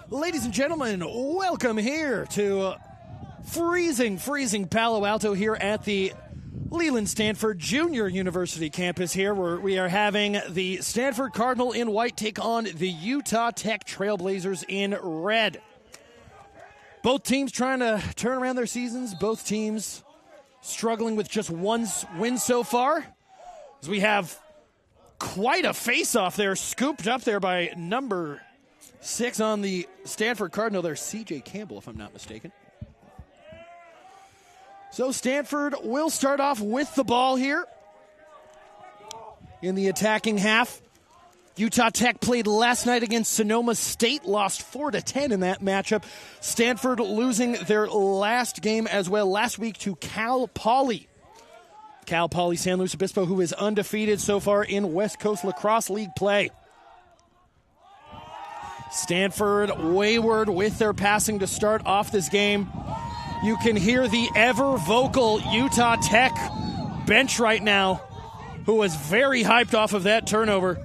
Ladies and gentlemen, welcome here to freezing Palo Alto here at the Leland Stanford Junior University campus here, where we are having the Stanford Cardinal in white take on the Utah Tech Trailblazers in red. Both teams trying to turn around their seasons. Both teams struggling with just one win so far. As we have quite a face-off there, scooped up there by number 6 on the Stanford Cardinal there, C.J. Campbell, if I'm not mistaken. So Stanford will start off with the ball here in the attacking half. Utah Tech played last night against Sonoma State, lost 4-10 in that matchup. Stanford losing their last game as well last week to Cal Poly. Cal Poly San Luis Obispo, who is undefeated so far in West Coast Lacrosse League play. Stanford wayward with their passing to start off this game. You can hear the ever-vocal Utah Tech bench right now, who was very hyped off of that turnover.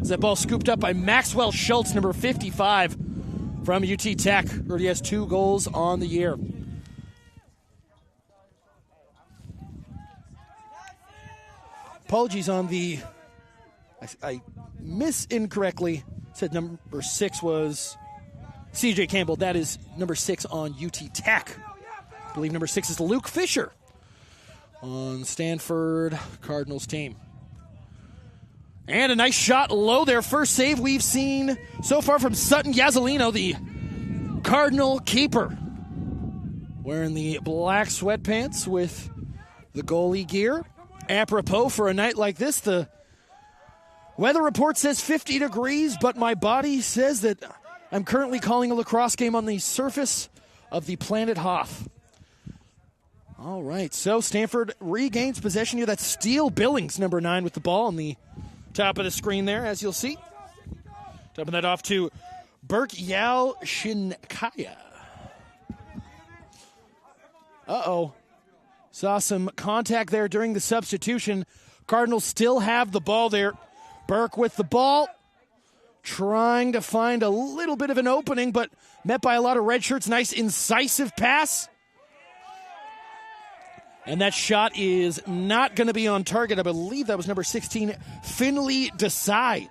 As that ball scooped up by Maxwell Schultz, number 55, from UT Tech. Already has 2 goals on the year. Apologies on the... I incorrectly said number 6 was C.J. Campbell. That is number 6 on UT Tech. I believe number 6 is Luke Fisher on Stanford Cardinals team. And a nice shot low there. First save we've seen so far from Sutton Yazzolino, the Cardinal keeper. Wearing the black sweatpants with the goalie gear. Apropos for a night like this, the weather report says 50 degrees, but my body says that I'm currently calling a lacrosse game on the surface of the planet Hoth. All right, so Stanford regains possession here. That's Steele Billings, number 9, with the ball on the top of the screen there, as you'll see. Dumping that off to Burke Yao Shinkaya. Uh-oh. Saw some contact there during the substitution. Cardinals still have the ball there. Burke with the ball, trying to find a little bit of an opening, but met by a lot of red shirts. Nice incisive pass. And that shot is not going to be on target. I believe that was number 16, Finley Desai,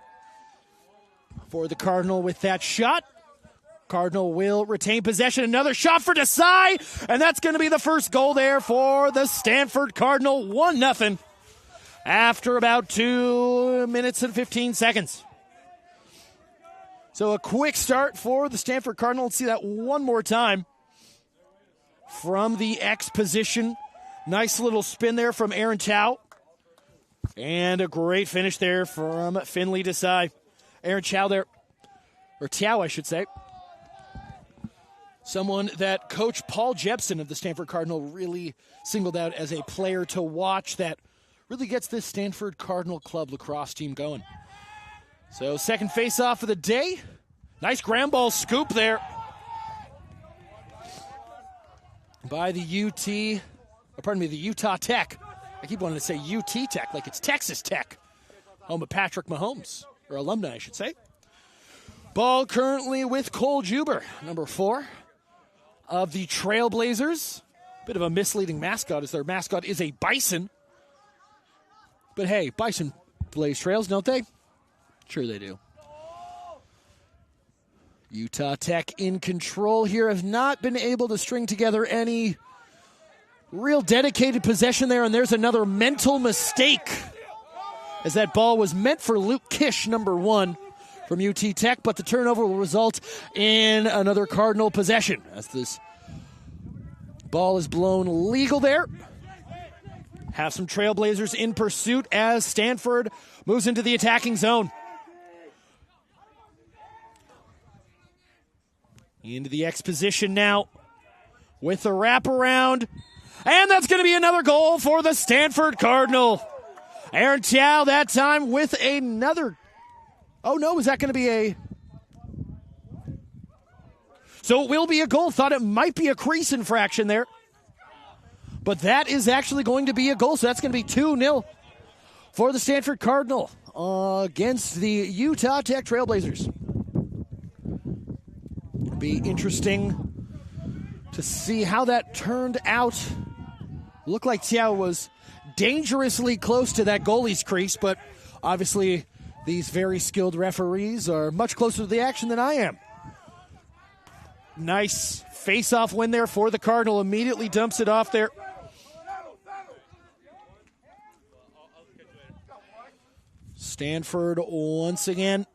for the Cardinal with that shot. Cardinal will retain possession. Another shot for Desai, and that's going to be the first goal there for the Stanford Cardinal. 1-0 after about 2 minutes and 15 seconds. So a quick start for the Stanford Cardinal. Let's see that one more time from the X position. Nice little spin there from Aaron Chow. And a great finish there from Finley Desai. Aaron Chow there, or Chow, I should say. Someone that Coach Paul Jepson of the Stanford Cardinal really singled out as a player to watch that really gets this Stanford Cardinal Club lacrosse team going. So second face-off of the day. Nice ground ball scoop there by the the Utah Tech. I keep wanting to say UT Tech like it's Texas Tech. Home of Patrick Mahomes, or alumni, I should say. Ball currently with Cole Juber, number 4 of the Trailblazers. Bit of a misleading mascot, as their mascot is a bison. But hey, bison blaze trails, don't they? Sure they do. Utah Tech in control here, have not been able to string together any real dedicated possession there, and there's another mental mistake, as that ball was meant for Luke Kish, number 1 from UT Tech, but the turnover will result in another Cardinal possession, as this ball is blown legal there. Have some Trailblazers in pursuit as Stanford moves into the attacking zone. Into the X position now with the wraparound. And that's going to be another goal for the Stanford Cardinal. Aaron Chow that time with another. Oh, no, is that going to be a. So it will be a goal. Thought it might be a crease infraction there. But that is actually going to be a goal. So that's going to be 2-0 for the Stanford Cardinal against the Utah Tech Trailblazers. be interesting to see how that turned out. Looked like Tiao was dangerously close to that goalie's crease, but obviously these very skilled referees are much closer to the action than I am. Nice face-off win there for the Cardinal. Immediately dumps it off there. Stanford once again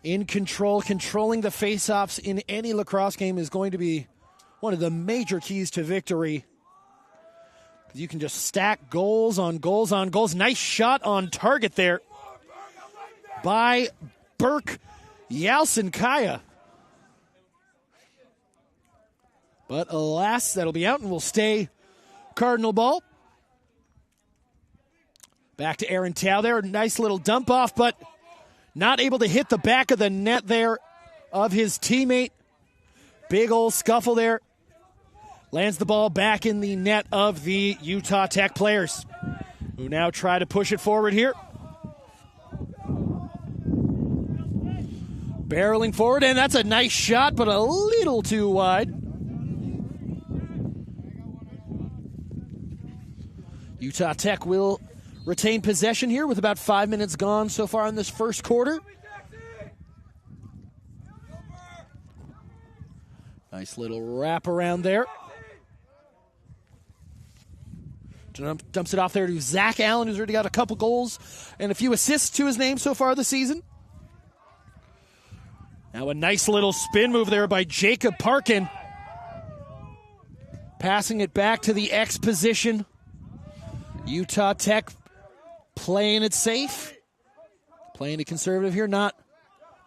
in control. Controlling the face-offs in any lacrosse game is going to be one of the major keys to victory. You can just stack goals on goals on goals. Nice shot on target there by Burke Yalcinkaya. But alas, that'll be out and will stay Cardinal ball. Back to Aaron Tao there. Nice little dump off, but not able to hit the back of the net there of his teammate. Big old scuffle there. Lands the ball back in the net of the Utah Tech players, who now try to push it forward here. Barreling forward, and that's a nice shot, but a little too wide. Utah Tech will retain possession here with about 5 minutes gone so far in this first quarter. Nice little wrap around there. Dumps it off there to Zach Allen, who's already got a couple goals and a few assists to his name so far this season. Now a nice little spin move there by Jacob Parkin. Passing it back to the X position. Utah Tech playing it safe. Playing it conservative here, not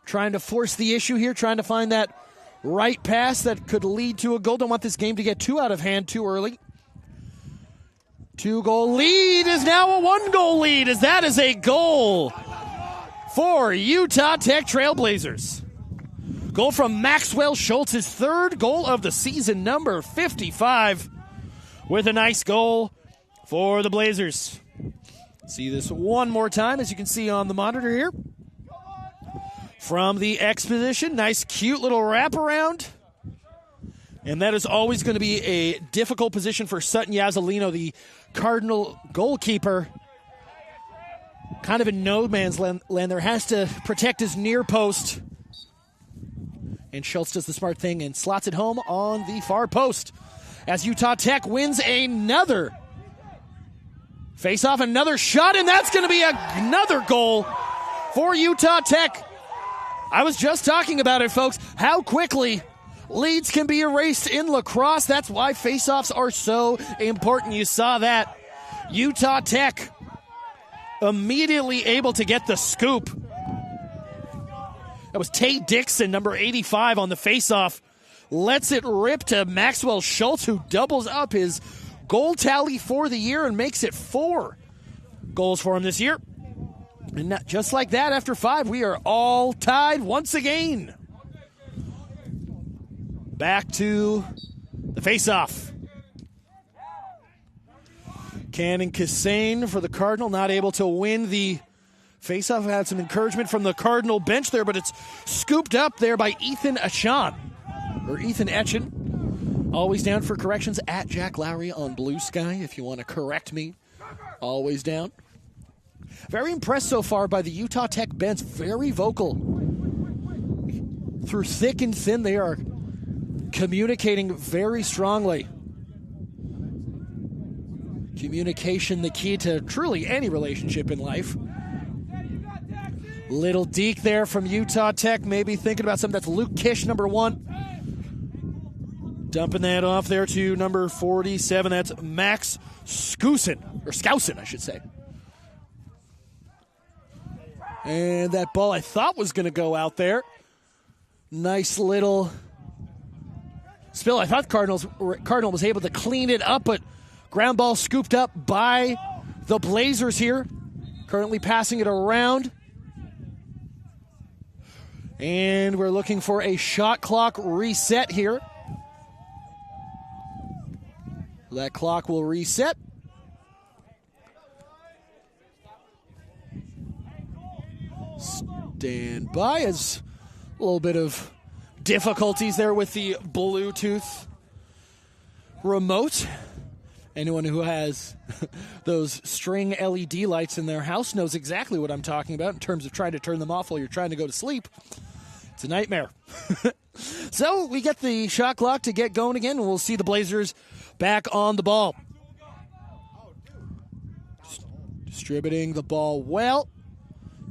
trying to force the issue here, trying to find that right pass that could lead to a goal. Don't want this game to get too out of hand too early. 2-goal lead is now a 1-goal lead, as that is a goal for Utah Tech Trailblazers. Goal from Maxwell Schultz, his third goal of the season, number 55, with a nice goal for the Blazers. See this one more time, as you can see on the monitor here. From the X position, nice cute little wraparound. And that is always going to be a difficult position for Sutton Yazzolino, the Cardinal goalkeeper. Kind of in no man's land there. Has to protect his near post. And Schultz does the smart thing and slots it home on the far post. As Utah Tech wins another face-off, another shot, and that's going to be another goal for Utah Tech. I was just talking about it, folks, how quickly leads can be erased in lacrosse. That's why face-offs are so important. You saw that. Utah Tech immediately able to get the scoop. That was Tate Dixon, number 85, on the face-off. Lets it rip to Maxwell Schultz, who doubles up his goal tally for the year and makes it 4 goals for him this year. And just like that, after 5, we are all tied once again. Back to the face-off. Cannon Kassane for the Cardinal, not able to win the face-off. Had some encouragement from the Cardinal bench there, but it's scooped up there by Ethan Etchen. Always down for corrections at Jack Lowery on Blue Sky if you want to correct me. Always down. Very impressed so far by the Utah Tech bench. Very vocal. Through thick and thin, they are communicating very strongly. Communication, the key to truly any relationship in life. Little deke there from Utah Tech, maybe thinking about something. That's Luke Kish, number 1. Dumping that off there to number 47. That's Max Skousen, I should say. And that ball I thought was going to go out there. Nice little spill. I thought Cardinal was able to clean it up, but ground ball scooped up by the Blazers here. Currently passing it around. And we're looking for a shot clock reset here. That clock will reset. Stand by as a little bit of difficulties there with the Bluetooth remote. Anyone who has those string LED lights in their house knows exactly what I'm talking about in terms of trying to turn them off while you're trying to go to sleep. It's a nightmare. So we get the shot clock to get going again, and we'll see the Blazers back on the ball. Distributing the ball well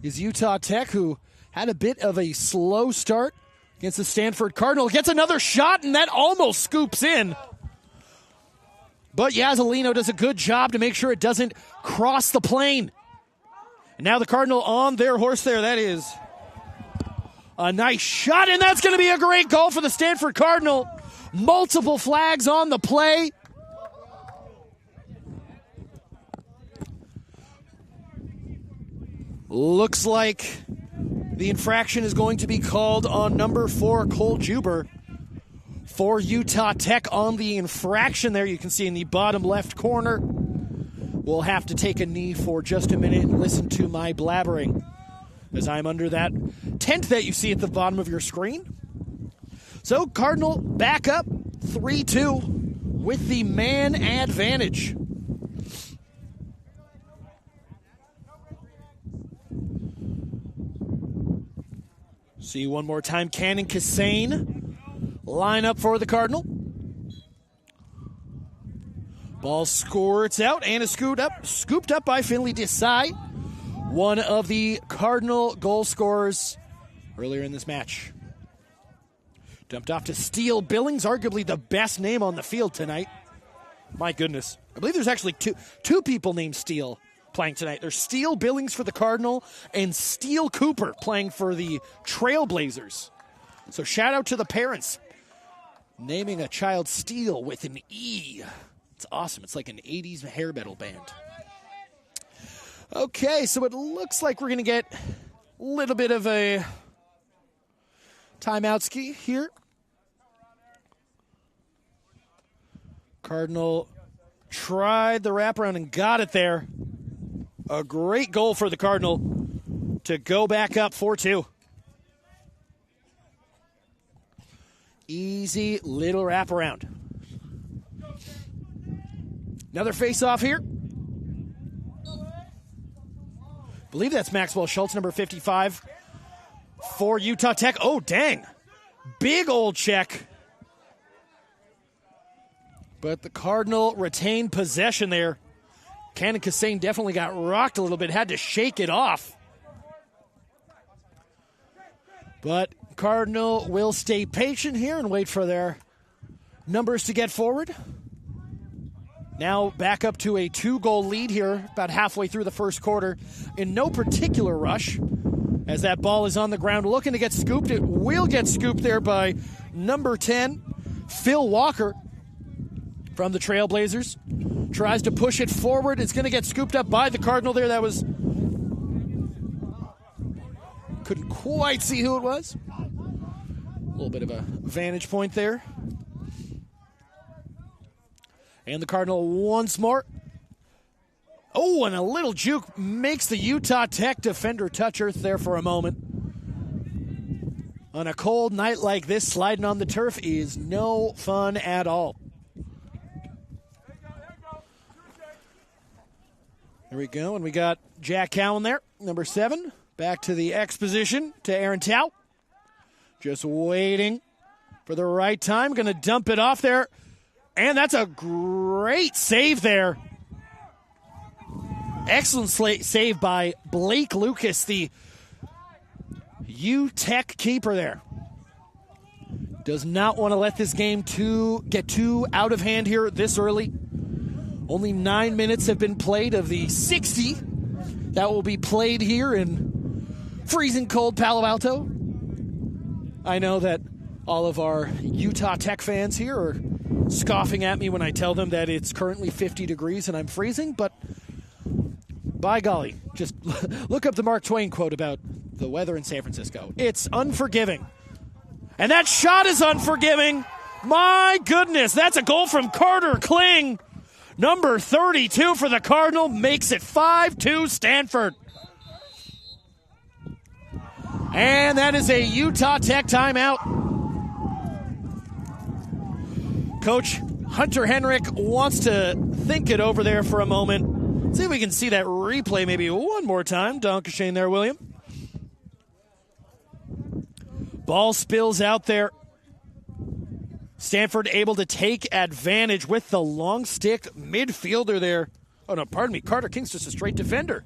is Utah Tech, who had a bit of a slow start against the Stanford Cardinal. Gets another shot, and that almost scoops in. But Yazzolino does a good job to make sure it doesn't cross the plane. And now the Cardinal on their horse there. That is a nice shot, and that's going to be a great goal for the Stanford Cardinal. Multiple flags on the play. Looks like the infraction is going to be called on number 4, Cole Juber, for Utah Tech on the infraction there. You can see in the bottom left corner. We'll have to take a knee for just a minute and listen to my blabbering as I'm under that tent that you see at the bottom of your screen. So Cardinal back up 3-2 with the man advantage. See one more time, Cannon Cassane line up for the Cardinal. Ball squirts out and is scooped up by Finley Desai, one of the Cardinal goal scorers earlier in this match. Dumped off to Steele Billings, arguably the best name on the field tonight. My goodness. I believe there's actually two people named Steele playing tonight. There's Steele Billings for the Cardinal and Steele Cooper playing for the Trailblazers. So shout out to the parents naming a child Steele with an E. It's awesome. It's like an 80s hair metal band. Okay, so it looks like we're going to get a little bit of a timeout ski here. Cardinal tried the wraparound and got it there. A great goal for the Cardinal to go back up 4-2. Easy little wraparound. Another face-off here. I believe that's Maxwell Schultz, number 55, for Utah Tech. Oh, dang. Big old check. But the Cardinal retained possession there. Cannon Cassane definitely got rocked a little bit, had to shake it off. But Cardinal will stay patient here and wait for their numbers to get forward. Now back up to a 2-goal lead here, about halfway through the first quarter. In no particular rush, as that ball is on the ground looking to get scooped. It will get scooped there by number 10, Phil Walker from the Trailblazers. Tries to push it forward. It's going to get scooped up by the Cardinal there. That was... couldn't quite see who it was. A little bit of a vantage point there. And the Cardinal once more. Oh, and a little juke makes the Utah Tech defender touch earth there for a moment. On a cold night like this, sliding on the turf is no fun at all. There we go, and we got Jack Cowan there, number 7. Back to the X position to Aaron Tao. Just waiting for the right time. Going to dump it off there. And that's a great save there. Excellent save by Blake Lucas, the U-Tech keeper there. Does not want to let this game get too out of hand here this early. Only 9 minutes have been played of the 60 that will be played here in freezing cold Palo Alto. I know that all of our Utah Tech fans here are scoffing at me when I tell them that it's currently 50 degrees and I'm freezing, but by golly, just look up the Mark Twain quote about the weather in San Francisco. It's unforgiving. And that shot is unforgiving. My goodness, that's a goal from Carter Kling. Number 32 for the Cardinal makes it 5-2 Stanford. And that is a Utah Tech timeout. Coach Hunter Henrik wants to think it over there for a moment. See if we can see that replay maybe one more time. Donkashane there, William. Ball spills out there. Stanford able to take advantage with the long stick midfielder there. Oh, no, pardon me. Carter King's just a straight defender.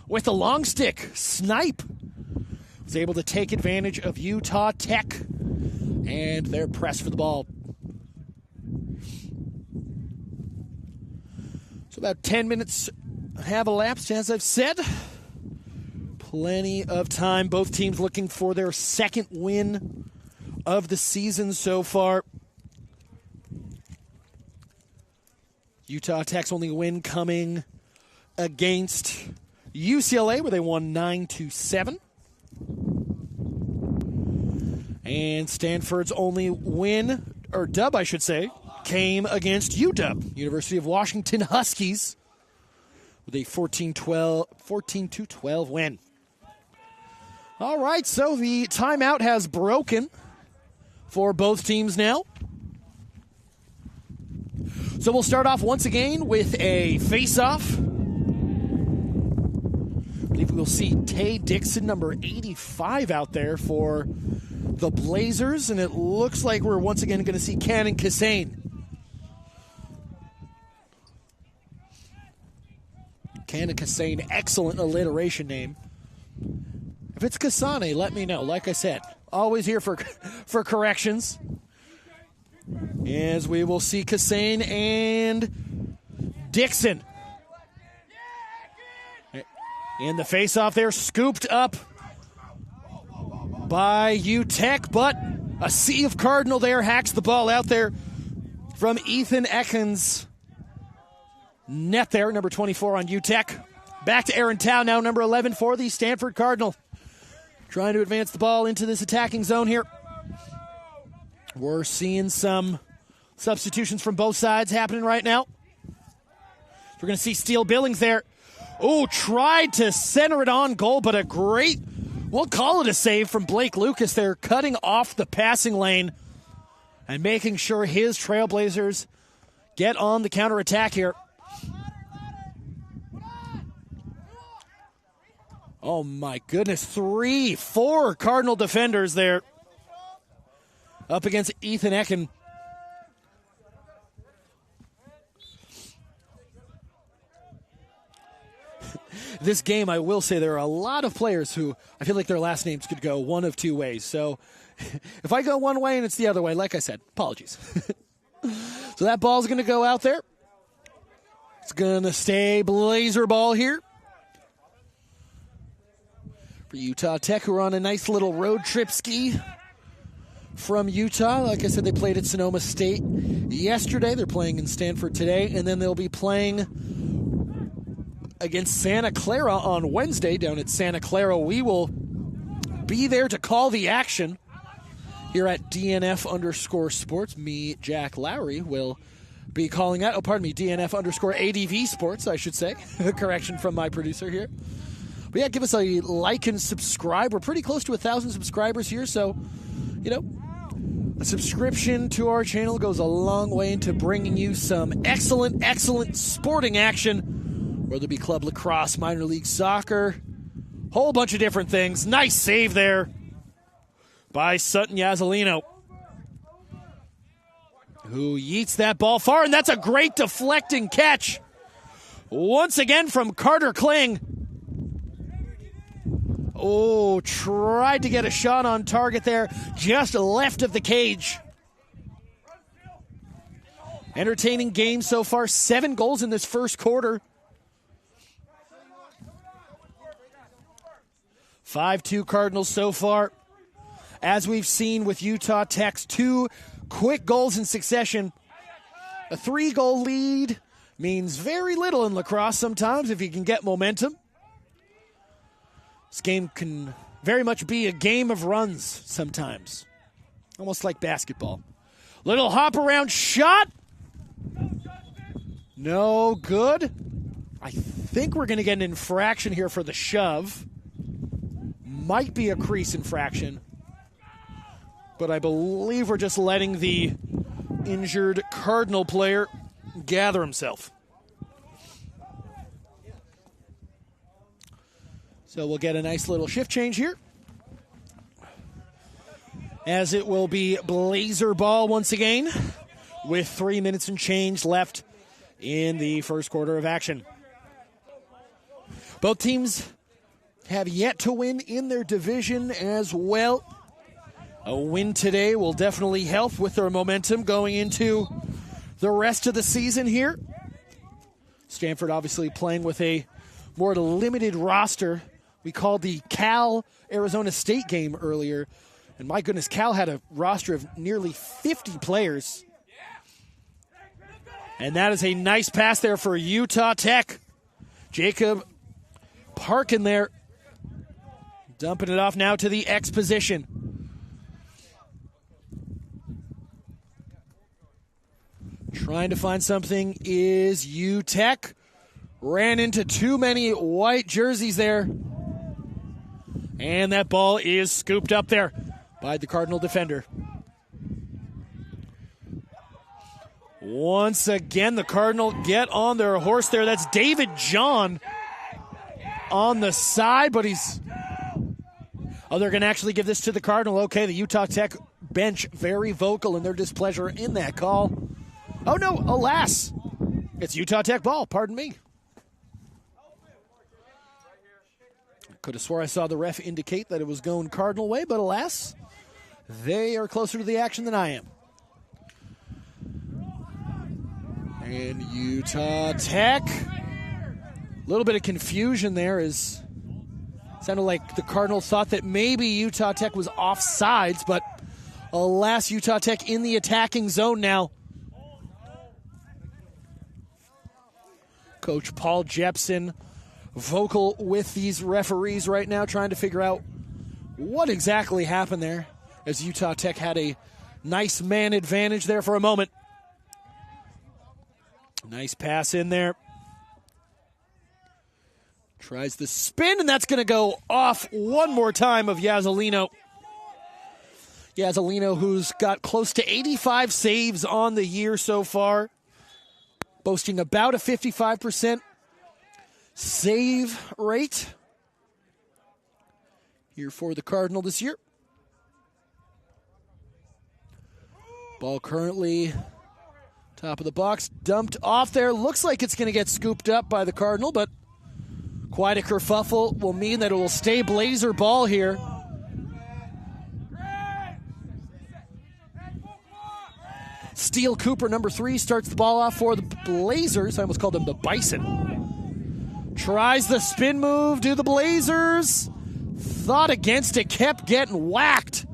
With the long stick, Snipe was able to take advantage of Utah Tech. And they're pressed for the ball. So about 10 minutes have elapsed, as I've said. Plenty of time. Both teams looking for their second win of the season so far. Utah Tech's only win coming against UCLA, where they won 9-7. And Stanford's only win, or dub, I should say, came against UW, University of Washington Huskies, with a 14-12 win. All right, so the timeout has broken for both teams now. So we'll start off once again with a face-off. I believe we'll see Tay Dixon, number 85, out there for the Blazers, and it looks like we're once again going to see Cannon Kassane. Cannon Kassane, excellent alliteration name. If it's Kasane, let me know. Like I said, always here for corrections. As we will see Kassane and Dixon. And the face-off there, scooped up by UTech, but a sea of Cardinal there hacks the ball out there from Ethan Ekins' net there, number 24 on UTech. Back to Aaron Tao now, number 11 for the Stanford Cardinal. Trying to advance the ball into this attacking zone here. We're seeing some substitutions from both sides happening right now. We're going to see Steele Billings there. Oh, tried to center it on goal, but a great, we'll call it a save from Blake Lucas there, cutting off the passing lane and making sure his Trailblazers get on the counterattack here. Oh, my goodness. 4 Cardinal defenders there up against Ethan Ekin. This game, I will say, there are a lot of players who I feel like their last names could go one of two ways. So if I go one way and it's the other way, like I said, apologies. So that ball's going to go out there. It's going to stay Blazer ball here for Utah Tech, who are on a nice little road trip ski from Utah. Like I said, they played at Sonoma State yesterday. They're playing in Stanford today, and then they'll be playing against Santa Clara on Wednesday down at Santa Clara. We will be there to call the action here at DNF_sports. Me, Jack Lowery, will be calling out. Oh, pardon me, DNF_ADV sports, I should say. Correction from my producer here. But yeah, give us a like and subscribe. We're pretty close to 1,000 subscribers here, so, you know, a subscription to our channel goes a long way into bringing you some excellent, excellent sporting action. Whether it be club lacrosse, minor league soccer, whole bunch of different things. Nice save there by Sutton Yazzolino, who yeets that ball far, and that's a great deflecting catch. Once again from Carter Kling. Oh, tried to get a shot on target there, just left of the cage. Entertaining game so far, 7 goals in this first quarter. 5-2 Cardinals so far. As we've seen with Utah Tech's 2 quick goals in succession, a 3-goal lead means very little in lacrosse sometimes if you can get momentum. This game can very much be a game of runs sometimes, almost like basketball. Little hop around shot. No good. I think we're going to get an infraction here for the shove. Might be a crease infraction, but I believe we're just letting the injured Cardinal player gather himself. So we'll get a nice little shift change here, as it will be Blazer ball once again with 3 minutes and change left in the first quarter of action. Both teams have yet to win in their division as well. A win today will definitely help with their momentum going into the rest of the season here. Stanford obviously playing with a more limited roster. We called the Cal-Arizona State game earlier, and my goodness, Cal had a roster of nearly 50 players. And that is a nice pass there for Utah Tech. Jacob Parkin there, dumping it off now to the X position. Trying to find something is UTech. Ran into too many white jerseys there. And that ball is scooped up there by the Cardinal defender. Once again, the Cardinal get on their horse there. That's David John on the side, but he's... Oh, they're going to actually give this to the Cardinal. Okay, the Utah Tech bench very vocal in their displeasure in that call. Oh, no, alas. It's Utah Tech ball, pardon me. Could have swore I saw the ref indicate that it was going Cardinal way, but alas, they are closer to the action than I am. And Utah Tech, a little bit of confusion there, as sounded like the Cardinals thought that maybe Utah Tech was offsides, but alas, Utah Tech in the attacking zone now. Coach Paul Jepson vocal with these referees right now, trying to figure out what exactly happened there, as Utah Tech had a nice man advantage there for a moment. Nice pass in there. Tries the spin, and that's going to go off one more time of Yazzolino. Yazzolino, who's got close to 85 saves on the year so far, boasting about a 55% save rate here for the Cardinal this year. Ball currently top of the box, dumped off there. Looks like it's going to get scooped up by the Cardinal, but quite a kerfuffle will mean that it will stay Blazer ball here. Steele Cooper, number 3, starts the ball off for the Blazers. I almost called them the Bison. Tries the spin move, do the Blazers. Thought against it, kept getting whacked.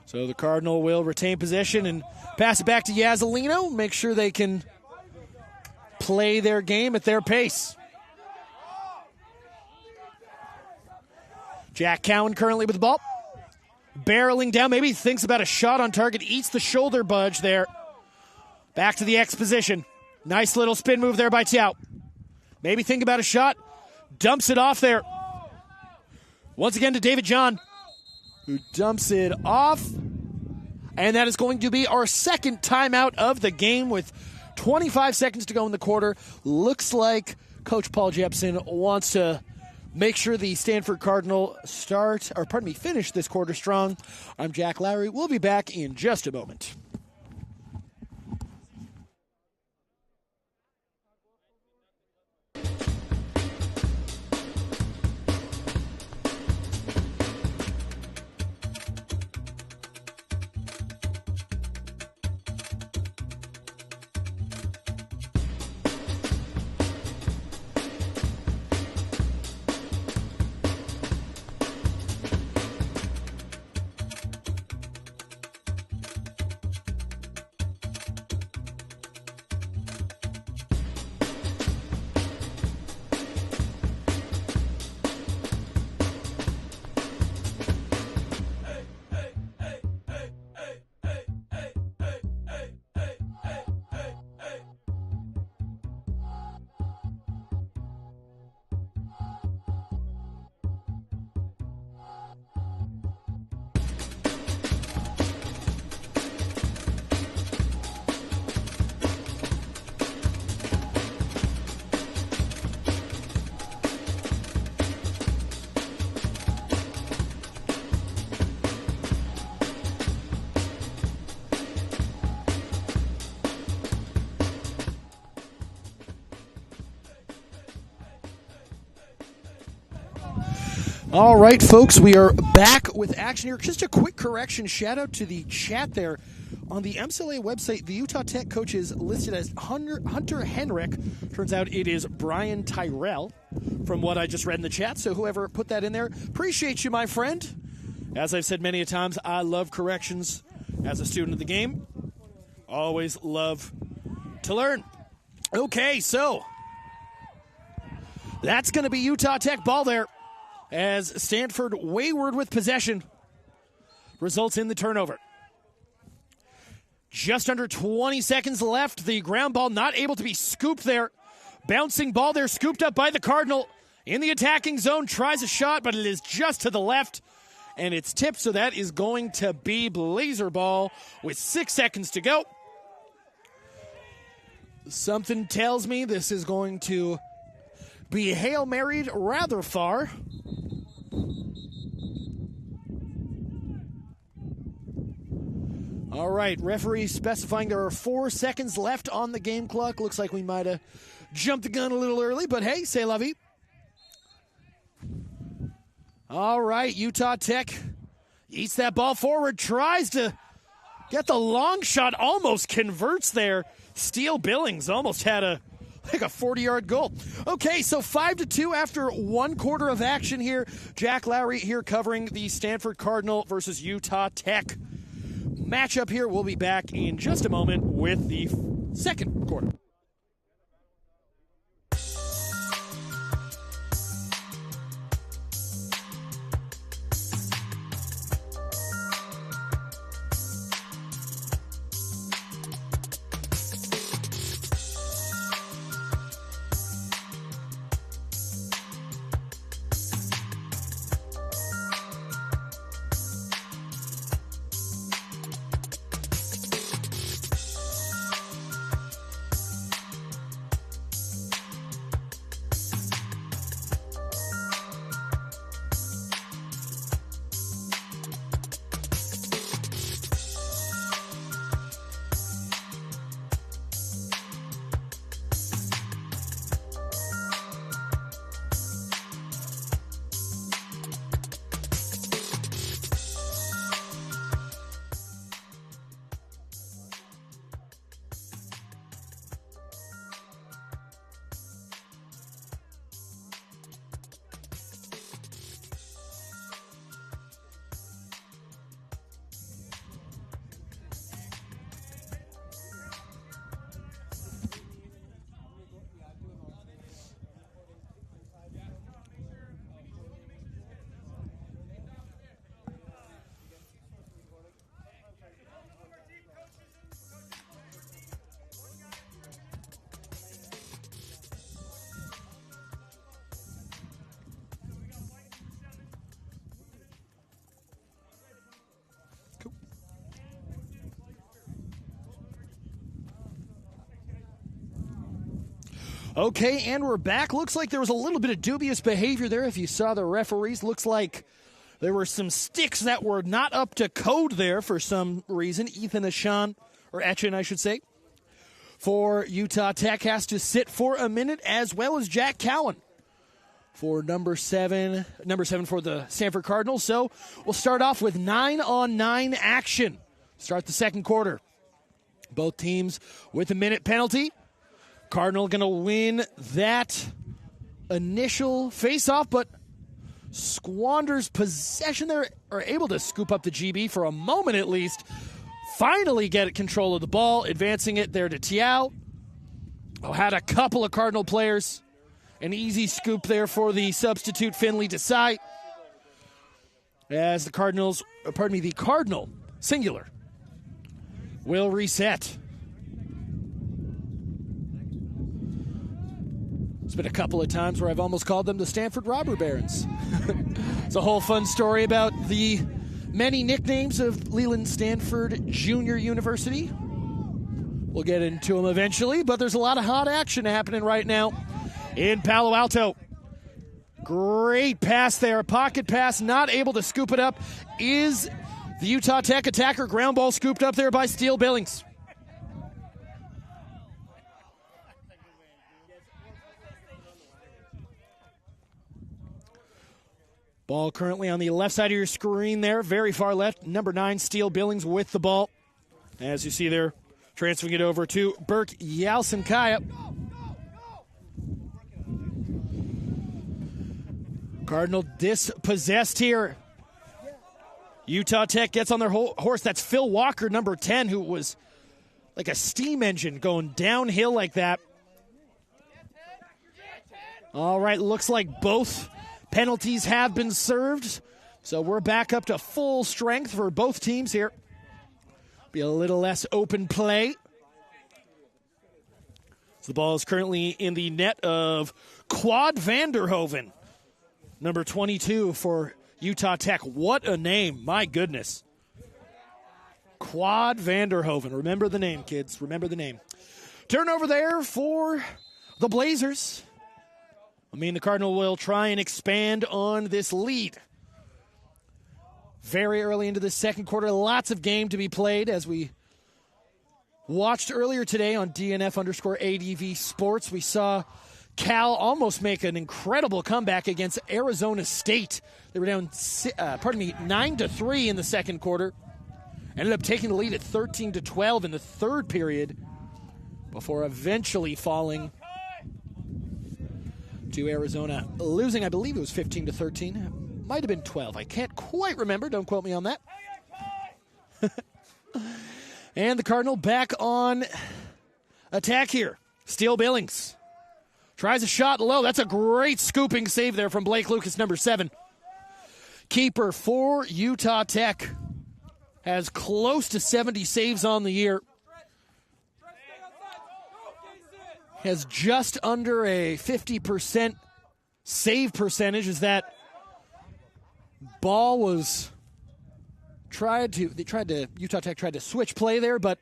So the Cardinal will retain possession and pass it back to Yazzolino. Make sure they can play their game at their pace. Jack Cowan currently with the ball. Barreling down, maybe he thinks about a shot on target, eats the shoulder budge there. Back to the X position. Nice little spin move there by Tiao. Maybe think about a shot, dumps it off there. Once again to David John, who dumps it off. And that is going to be our second timeout of the game with 25 seconds to go in the quarter. Looks like Coach Paul Jepson wants to make sure the Stanford Cardinal finish this quarter strong. I'm Jack Lowery. We'll be back in just a moment. All right, folks, we are back with action here. Just a quick correction. Shout out to the chat there. On the MCLA website, the Utah Tech coach is listed as Hunter Henrik. Turns out it is Brian Tyrell from what I just read in the chat. So whoever put that in there, appreciate you, my friend. As I've said many a times, I love corrections as a student of the game. Always love to learn. Okay, so that's going to be Utah Tech ball there as Stanford wayward with possession results in the turnover. Just under 20 seconds left. The ground ball not able to be scooped there. Bouncing ball there, scooped up by the Cardinal. In the attacking zone, tries a shot, but it is just to the left. And it's tipped, so that is going to be Blazer ball with 6 seconds to go. Something tells me this is going to be Hail Married rather far. All right, referee specifying there are 4 seconds left on the game clock. Looks like we might have jumped the gun a little early, but hey, c'est la vie. All right, Utah Tech eats that ball forward, tries to get the long shot, almost converts there. Steele Billings almost had a 40-yard goal. Okay, so 5-2 after 1 quarter of action here. Jack Lowery here covering the Stanford Cardinal versus Utah Tech matchup here. We'll be back in just a moment with the second quarter. Okay, and we're back. Looks like there was a little bit of dubious behavior there. If you saw the referees, looks like there were some sticks that were not up to code there for some reason. Ethan Echan, I should say, for Utah Tech has to sit for a minute, as well as Jack Cowan for number seven for the Stanford Cardinals. So we'll start off with 9-on-9 action. Start the second quarter. Both teams with a minute penalty. Cardinal going to win that initial face-off, but squanders possession there, are able to scoop up the GB for a moment at least. Finally get control of the ball, advancing it there to Tiao. Had a couple of Cardinal players. An easy scoop there for the substitute Finley Desai. As the Cardinal, singular, will reset. There's been a couple of times where I've almost called them the Stanford Robber Barons. It's a whole fun story about the many nicknames of Leland Stanford Junior University. We'll get into them eventually, but there's a lot of hot action happening right now in Palo Alto. Great pass there, a pocket pass, not able to scoop it up. Is the Utah Tech attacker. Ground ball scooped up there by Steele Billings. Ball currently on the left side of your screen there, very far left. Number 9, Steele Billings with the ball. As you see there, transferring it over to Burke Yalcinkaya. Cardinal dispossessed here. Utah Tech gets on their horse. That's Phil Walker, number 10, who was like a steam engine going downhill like that. All right, looks like both penalties have been served. So we're back up to full strength for both teams here. Be a little less open play. So the ball is currently in the net of Quad Vanderhoven, number 22 for Utah Tech. What a name, my goodness. Quad Vanderhoven. Remember the name, kids. Remember the name. Turnover there for the Blazers. I mean, the Cardinal will try and expand on this lead. Very early into the second quarter, lots of game to be played as we watched earlier today on DNF_ADV Sports. We saw Cal almost make an incredible comeback against Arizona State. They were down, 9-3 in the second quarter. Ended up taking the lead at 13-12 in the third period before eventually falling to Arizona, losing, I believe it was 15-13. Might have been 12. I can't quite remember. Don't quote me on that. And the Cardinal back on attack here. Steele Billings tries a shot low. That's a great scooping save there from Blake Lucas, number 7. Keeper for Utah Tech. Has close to 70 saves on the year. Has just under a 50% save percentage as that ball was Utah Tech tried to switch play there, but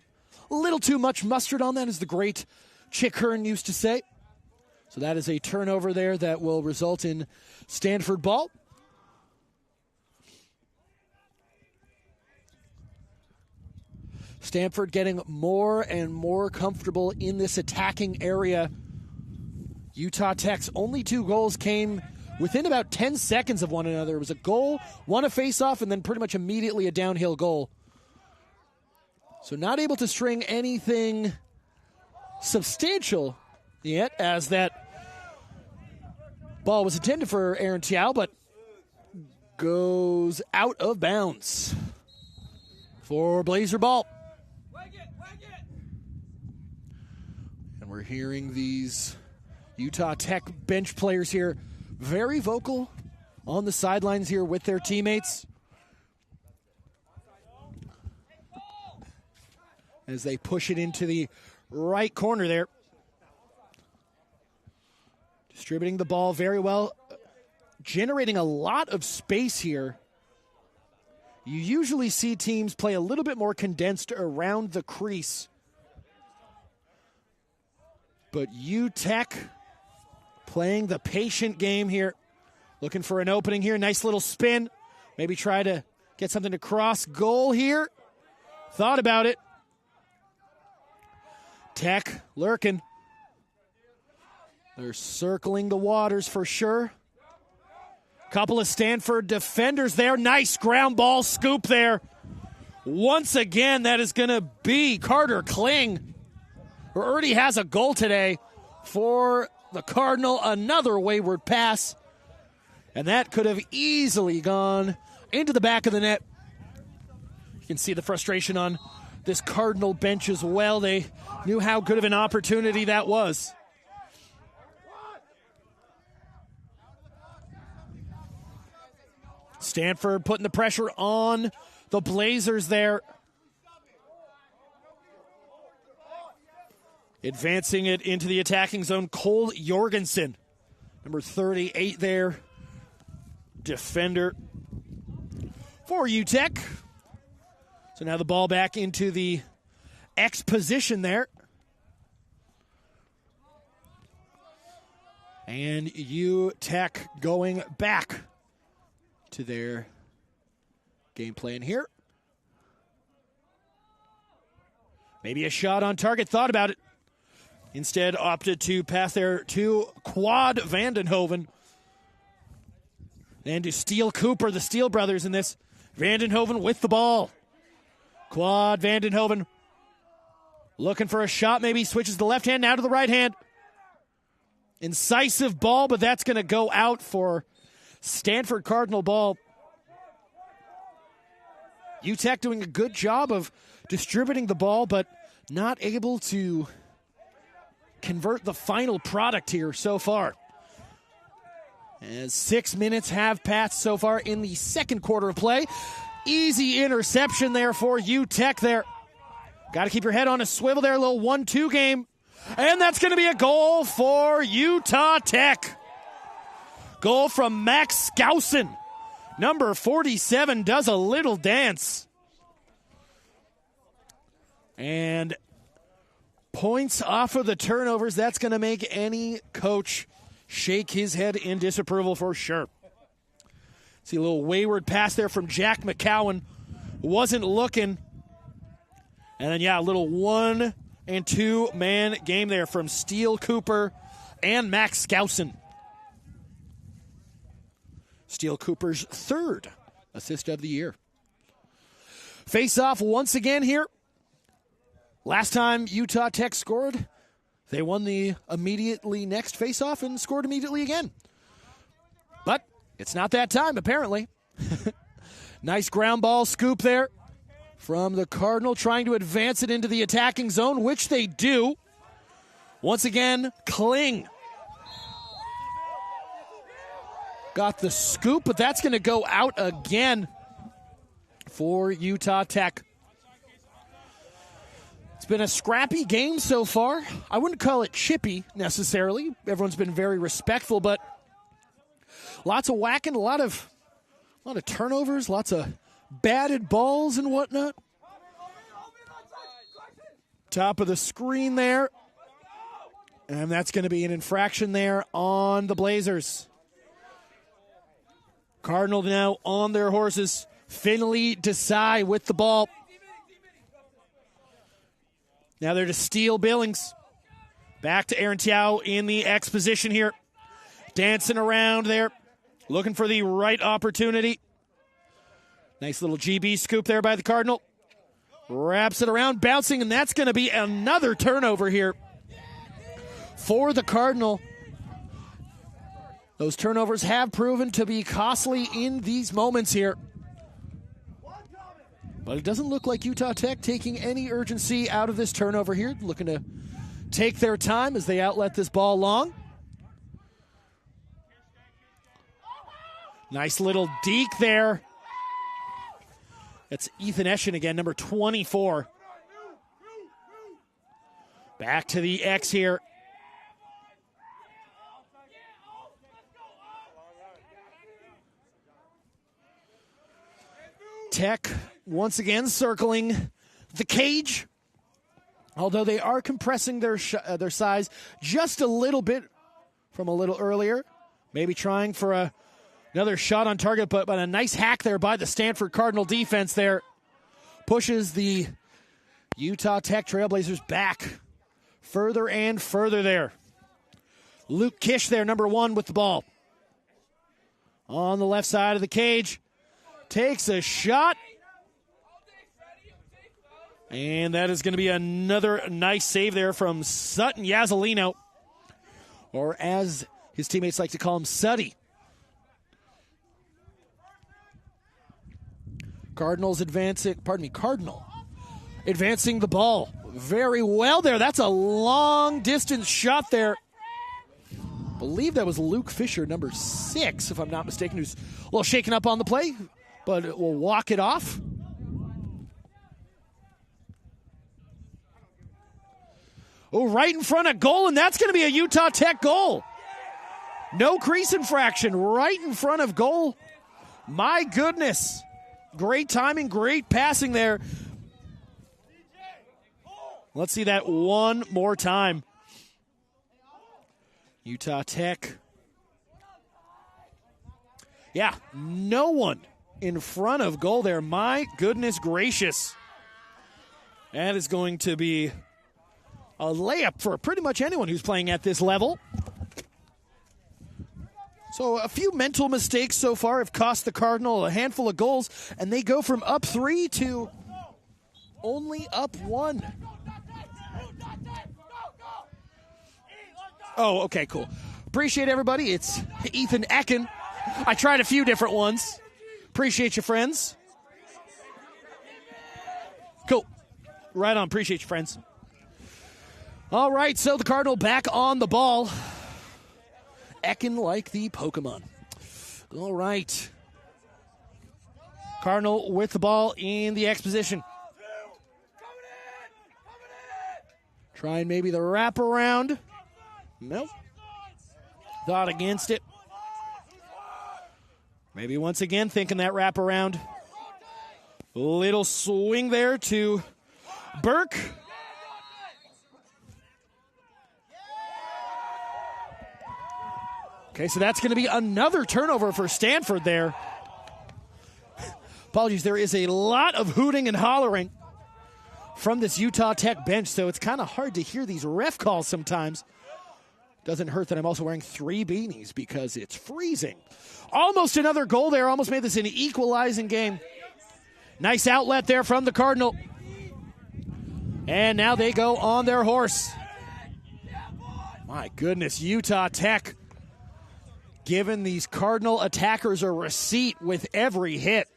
a little too much mustard on that, as the great Chick Hearn used to say. So that is a turnover there that will result in Stanford ball. Stanford getting more and more comfortable in this attacking area. Utah Tech's only 2 goals came within about 10 seconds of one another. It was a goal, one a face-off, and then pretty much immediately a downhill goal. So not able to string anything substantial yet, as that ball was intended for Aaron Tiao, but goes out of bounds for Blazer ball. And we're hearing these Utah Tech bench players here very vocal on the sidelines here with their teammates as they push it into the right corner there. Distributing the ball very well, generating a lot of space here. You usually see teams play a little bit more condensed around the crease. But UTech playing the patient game here. Looking for an opening here. Nice little spin. Maybe try to get something to cross goal here. Thought about it. Tech lurking. They're circling the waters for sure. Couple of Stanford defenders there. Nice ground ball scoop there. Once again, that is going to be Carter Kling, who already has a goal today for the Cardinal. Another wayward pass. And that could have easily gone into the back of the net. You can see the frustration on this Cardinal bench as well. They knew how good of an opportunity that was. Stanford putting the pressure on the Blazers there. Advancing it into the attacking zone, Cole Jorgensen, number 38 there. Defender for UTech. So now the ball back into the X position there. And UTech going back to their game plan here. Maybe a shot on target, thought about it. Instead opted to pass there to Quad Vandenhoven. And to Steele Cooper, the Steele brothers in this. Vandenhoven with the ball. Quad Vandenhoven looking for a shot, maybe switches the left hand now to the right hand. Incisive ball, but that's going to go out for Stanford Cardinal ball. UTEC doing a good job of distributing the ball, but not able to convert the final product here so far. As 6 minutes have passed so far in the second quarter of play. Easy interception there for UTEC there. Got to keep your head on a swivel there, a little 1-2 game. And that's going to be a goal for Utah Tech. Goal from Max Skousen. Number 47 does a little dance. And points off of the turnovers. That's going to make any coach shake his head in disapproval for sure. See a little wayward pass there from Jack McCowan. Wasn't looking. And then, a little 1- and 2-man game there from Steele Cooper and Max Skousen. Steele Cooper's third assist of the year. Face-off once again here. Last time Utah Tech scored, they won the immediately next face-off and scored immediately again. But it's not that time, apparently. Nice ground ball scoop there from the Cardinal, trying to advance it into the attacking zone, which they do. Once again, Kling got the scoop, but that's going to go out again for Utah Tech. It's been a scrappy game so far. I wouldn't call it chippy necessarily. Everyone's been very respectful, but lots of whacking, a lot of turnovers, lots of batted balls and whatnot. Top of the screen there. And that's going to be an infraction there on the Blazers. Cardinal now on their horses. Finley Desai with the ball. Now they're to Steele Billings. Back to Aaron Tiao in the X position here. Dancing around there. Looking for the right opportunity. Nice little GB scoop there by the Cardinal. Wraps it around, bouncing, and that's going to be another turnover here for the Cardinal. Those turnovers have proven to be costly in these moments here. But it doesn't look like Utah Tech taking any urgency out of this turnover here. Looking to take their time as they outlet this ball long. Nice little deke there. That's Ethan Eschen again, number 24. Back to the X here. Tech once again circling the cage. Although they are compressing their size just a little bit from a little earlier. Maybe trying for another shot on target, but a nice hack there by the Stanford Cardinal defense there. Pushes the Utah Tech Trailblazers back further and further there. Luke Kish there, number 1 with the ball. On the left side of the cage. Takes a shot. And that is going to be another nice save there from Sutton Yazzolino. Or as his teammates like to call him, Suddy. Cardinal advancing the ball very well there. That's a long distance shot there. I believe that was Luke Fisher, number 6, if I'm not mistaken, who's a little shaken up on the play, but will walk it off. Oh, right in front of goal, and that's going to be a Utah Tech goal. No crease infraction, right in front of goal. My goodness. Great timing, great passing there. Let's see that one more time. Utah Tech. Yeah, no one in front of goal there. My goodness gracious. That is going to be a layup for pretty much anyone who's playing at this level. So a few mental mistakes so far have cost the Cardinal a handful of goals, and they go from up 3 to only up 1. Oh, okay, cool. Appreciate everybody. It's Ethan Ecken. I tried a few different ones. Appreciate you, friends. Cool. Right on. Appreciate you, friends. All right, so the Cardinal back on the ball. Ecken like the Pokemon. All right. Cardinal with the ball in the X position. Trying maybe the wraparound. Nope. Thought against it. Maybe once again thinking that wraparound. Little swing there to Burke. Okay, so that's going to be another turnover for Stanford there. Apologies, there is a lot of hooting and hollering from this Utah Tech bench, so it's kind of hard to hear these ref calls sometimes. Doesn't hurt that I'm also wearing 3 beanies because it's freezing. Almost another goal there. Almost made this an equalizing game. Nice outlet there from the Cardinal. And now they go on their horse. My goodness, Utah Tech giving these Cardinal attackers a receipt with every hit.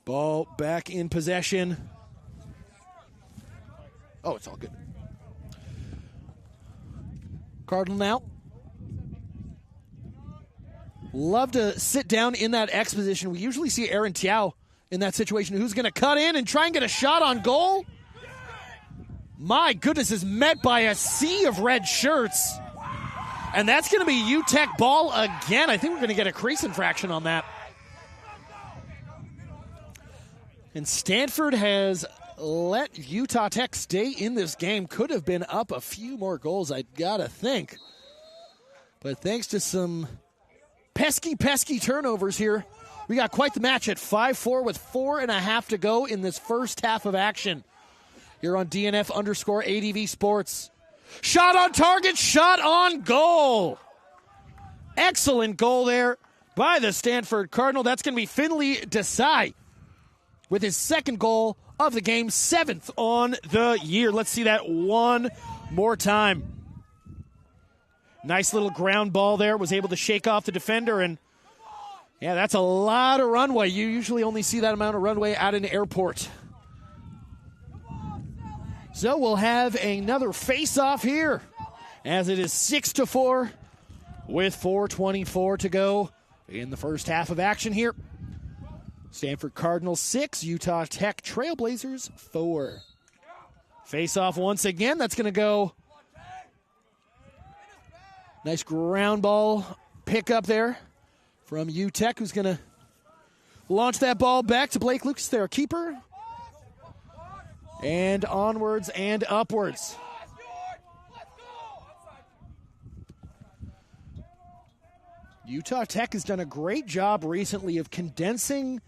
Ball back in possession. Oh, it's all good. Cardinal now. Love to sit down in that X position. We usually see Aaron Tiao in that situation, who's going to cut in and try and get a shot on goal. My goodness, is met by a sea of red shirts. And that's going to be UTech ball again. I think we're going to get a crease infraction on that. And Stanford has let Utah Tech stay in this game. Could have been up a few more goals, I gotta think. But thanks to some pesky turnovers here, we got quite the match at 5-4 with 4.5 to go in this first half of action. Here on DNF_ADV Sports. Shot on target, shot on goal. Excellent goal there by the Stanford Cardinal. That's going to be Finley Desai with his second goal of the game, 7th on the year. Let's see that one more time. Nice little ground ball there. Was able to shake off the defender, and yeah, that's a lot of runway. You usually only see that amount of runway at an airport. So we'll have another face-off here, as it is 6-4 with 4:24 to go in the first half of action here. Stanford Cardinals 6, Utah Tech Trailblazers 4. Face-off once again. That's going to go. Nice ground ball pickup there from UTech, who's going to launch that ball back to Blake Lucas, their keeper. And onwards and upwards. Utah Tech has done a great job recently of condensing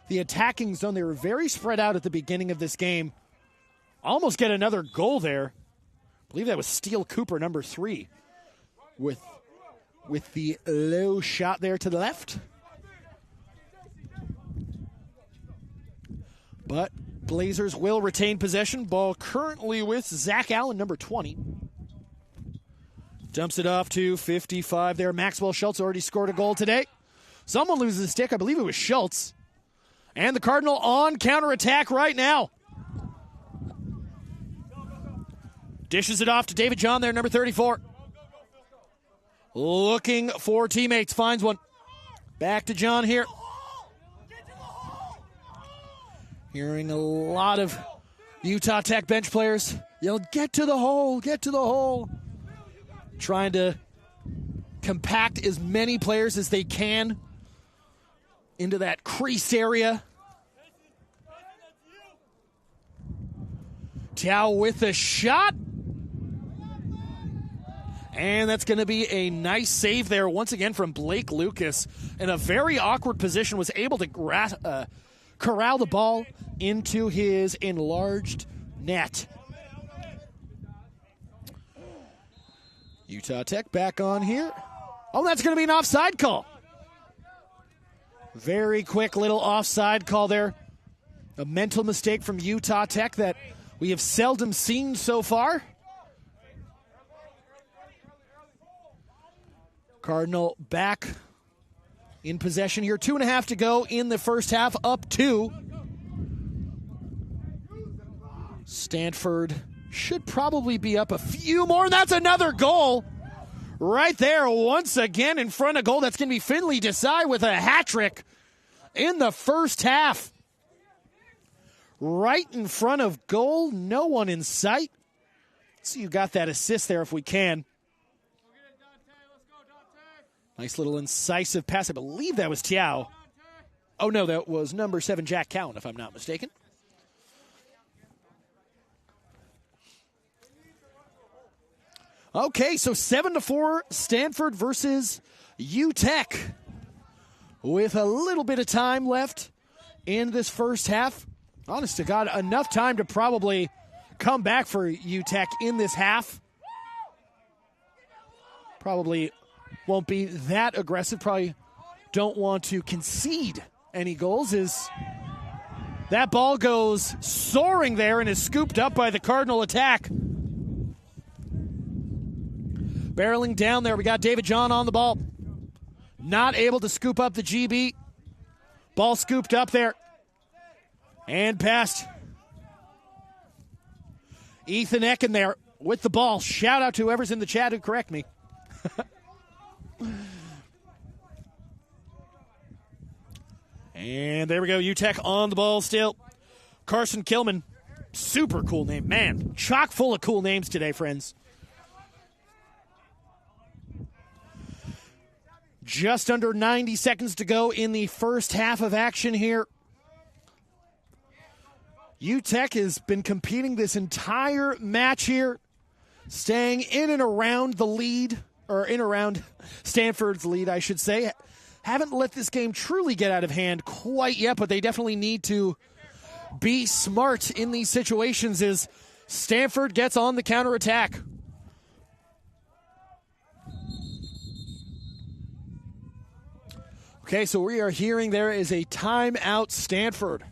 the attacking zone. They were very spread out at the beginning of this game. Almost get another goal there. I believe that was Steele Cooper, number 3, with the low shot there to the left. But Blazers will retain possession. Ball currently with Zach Allen, number 20. Dumps it off to 55 there. Maxwell Schultz already scored a goal today. Someone loses the stick. I believe it was Schultz. And the Cardinal on counterattack right now. Dishes it off to David John there, number 34. Looking for teammates. Finds one. Back to John here. Hearing a lot of Utah Tech bench players yell, "Get to the hole, get to the hole." Trying to compact as many players as they can into that crease area. Tiao with a shot. And that's going to be a nice save there once again from Blake Lucas. In a very awkward position, was able to corral the ball into his enlarged net. Utah Tech back on here. Oh, that's going to be an offside call. Very quick little offside call there. A mental mistake from Utah Tech that we have seldom seen so far. Cardinal back in possession here. 2.5 to go in the first half, up 2. Stanford should probably be up a few more. That's another goal right there once again in front of goal. That's going to be Finley Desai with a hat trick in the first half. Right in front of goal, no one in sight. So you got that assist there if we can. Nice little incisive pass. I believe that was Tiao. Oh, no, that was number 7, Jack Cowan, if I'm not mistaken. Okay, so 7-4, Stanford versus UTech. With a little bit of time left in this first half. Honest to God, enough time to probably come back for UTech in this half. Probably won't be that aggressive. Probably don't want to concede any goals. As that ball goes soaring there and is scooped up by the Cardinal attack. Barreling down there, we got David John on the ball. Not able to scoop up the GB. Ball scooped up there. And passed. Ethan Ecken there with the ball. Shout out to whoever's in the chat who correct me. And there we go. UTech on the ball still. Carson Kilman. Super cool name. Man, chock full of cool names today, friends. Just under 90 seconds to go in the first half of action here. UTech has been competing this entire match here, staying in and around the lead, or in around Stanford's lead, I should say. Haven't let this game truly get out of hand quite yet, but they definitely need to be smart in these situations as Stanford gets on the counterattack. Okay, so we are hearing there is a timeout Stanford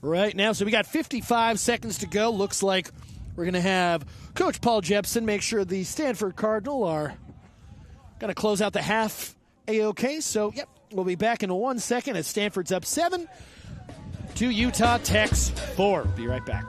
right now. So we got 55 seconds to go. Looks like we're going to have Coach Paul Jepson make sure the Stanford Cardinal are going to close out the half A-OK. So, yep, we'll be back in 1 second as Stanford's up 7 to Utah Tech's 4. Be right back.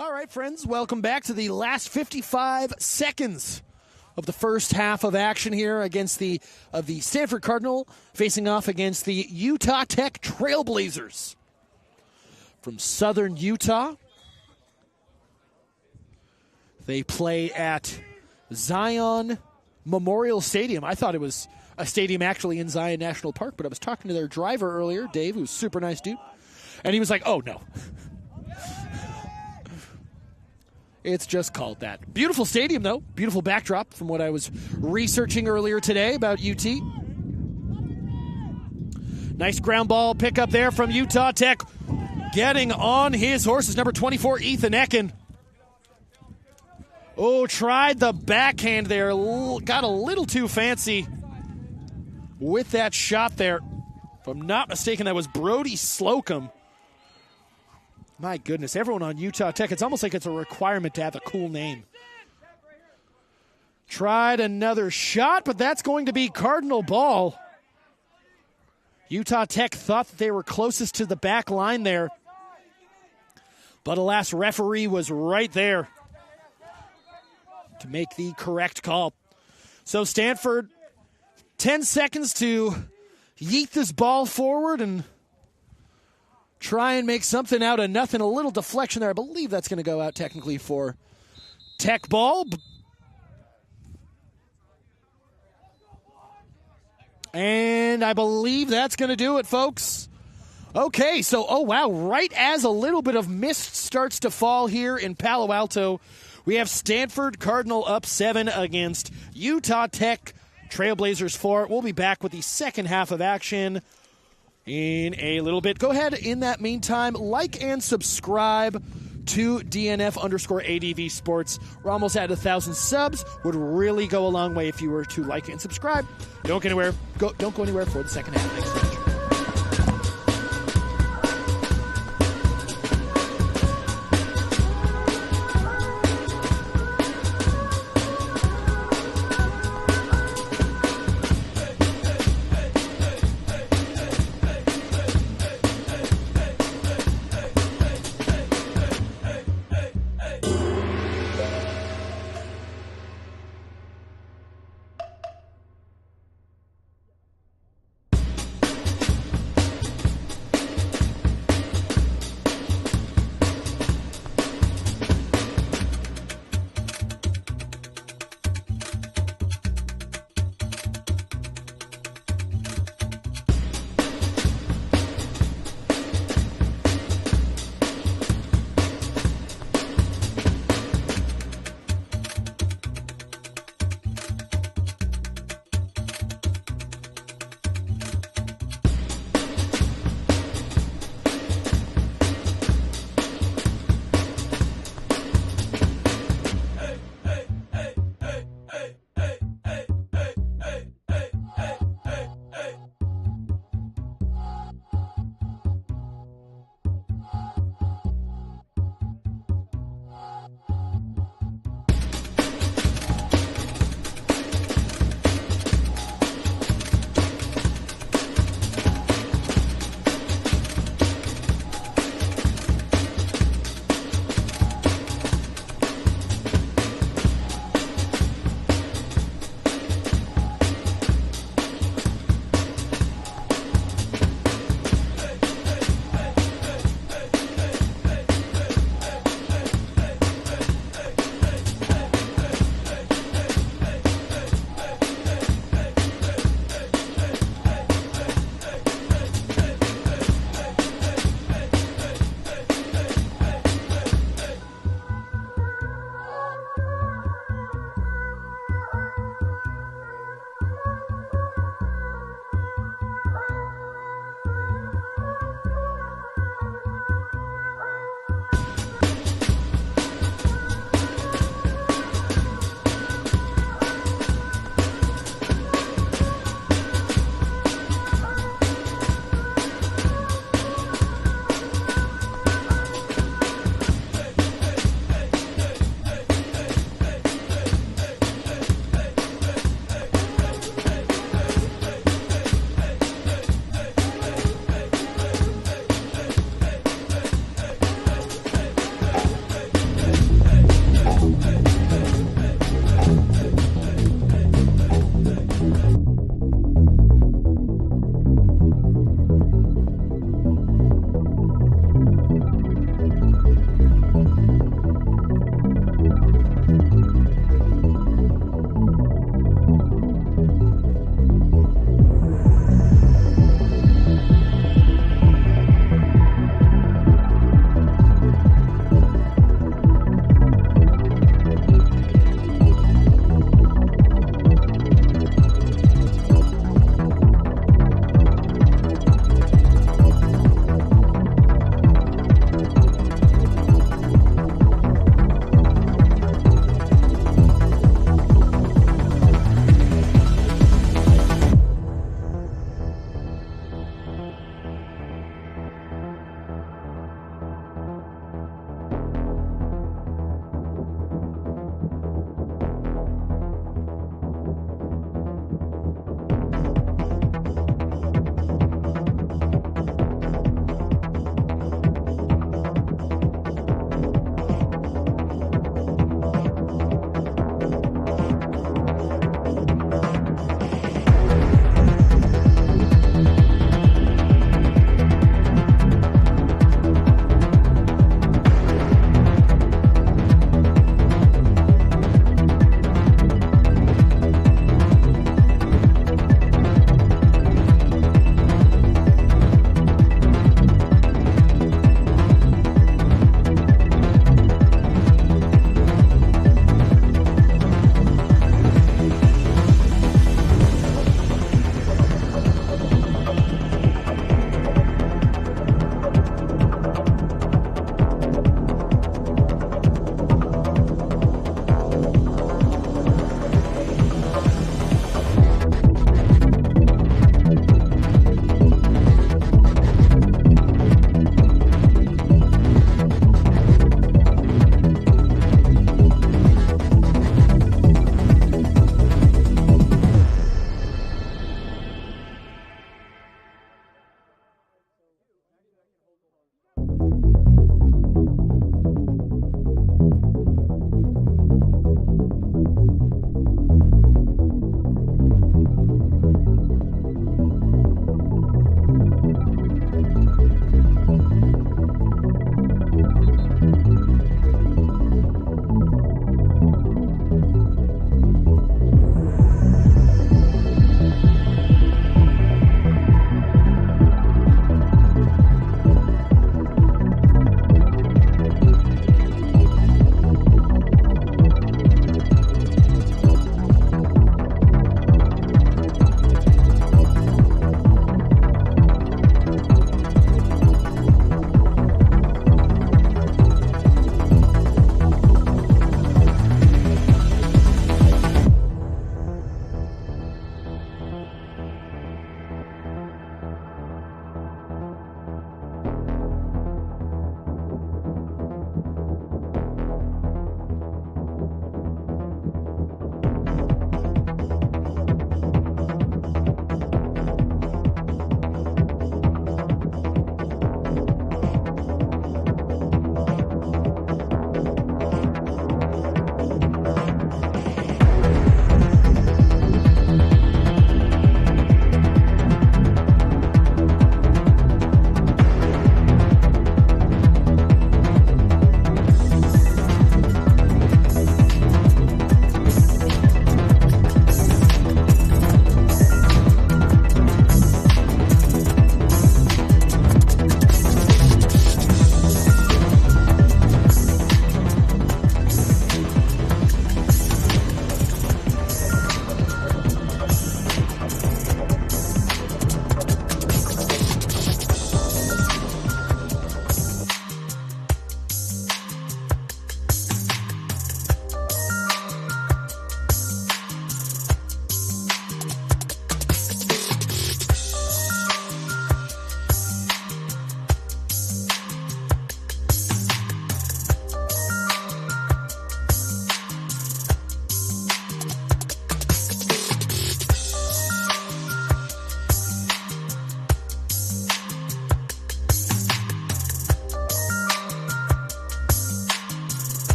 All right, friends, welcome back to the last 55 seconds of the first half of action here against the Stanford Cardinal facing off against the Utah Tech Trailblazers from Southern Utah. They play at Zion Memorial Stadium. I thought it was a stadium actually in Zion National Park, but I was talking to their driver earlier, Dave, who's a super nice dude, and he was like, oh, no. It's just called that. Beautiful stadium, though. Beautiful backdrop from what I was researching earlier today about UT. Nice ground ball pickup there from Utah Tech. Getting on his horses, number 24, Ethan Ecken. Oh, tried the backhand there. Got a little too fancy with that shot there. If I'm not mistaken, that was Brody Slocum. My goodness, everyone on Utah Tech, it's almost like it's a requirement to have a cool name. Tried another shot, but that's going to be Cardinal ball. Utah Tech thought that they were closest to the back line there. But alas, referee was right there to make the correct call. So Stanford, 10 seconds to yeet this ball forward and try and make something out of nothing. A little deflection there. I believe that's going to go out technically for Tech ball. And I believe that's going to do it, folks. Okay, so, oh, wow, right as a little bit of mist starts to fall here in Palo Alto, we have Stanford Cardinal up 7 against Utah Tech Trailblazers 4. We'll be back with the second half of action in a little bit. Go ahead, in that meantime, like and subscribe to DNF_ADV Sports. We're almost at 1,000 subs. Would really go a long way if you were to like and subscribe. Don't go anywhere. Don't go anywhere for the second half. Thanks so much.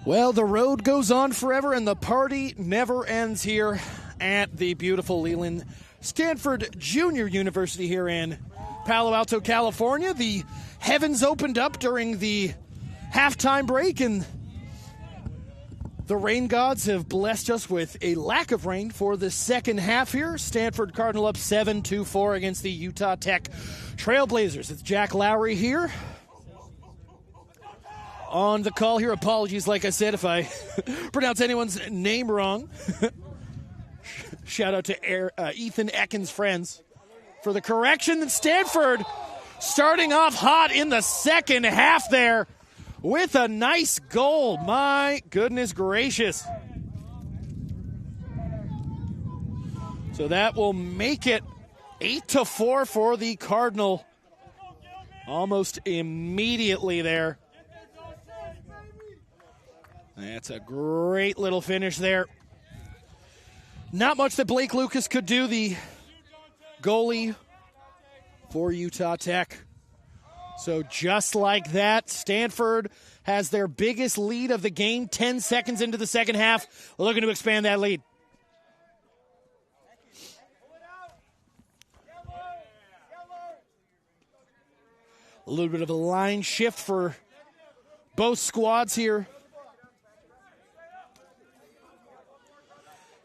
Well, the road goes on forever and the party never ends here at the beautiful Leland Stanford Junior University here in Palo Alto, California. The heavens opened up during the halftime break, and the rain gods have blessed us with a lack of rain for the second half here. Stanford Cardinal up 7-4 against the Utah Tech Trailblazers. It's Jack Lowery here on the call here. Apologies, like I said, if I pronounce anyone's name wrong. Shout out to Ethan Ecken's friends for the correction. And Stanford starting off hot in the second half there with a nice goal. My goodness gracious. So that will make it 8-4 for the Cardinal almost immediately there. That's a great little finish there. Not much that Blake Lucas could do, the goalie for Utah Tech. So just like that, Stanford has their biggest lead of the game, 10 seconds into the second half. We're looking to expand that lead. A little bit of a line shift for both squads here,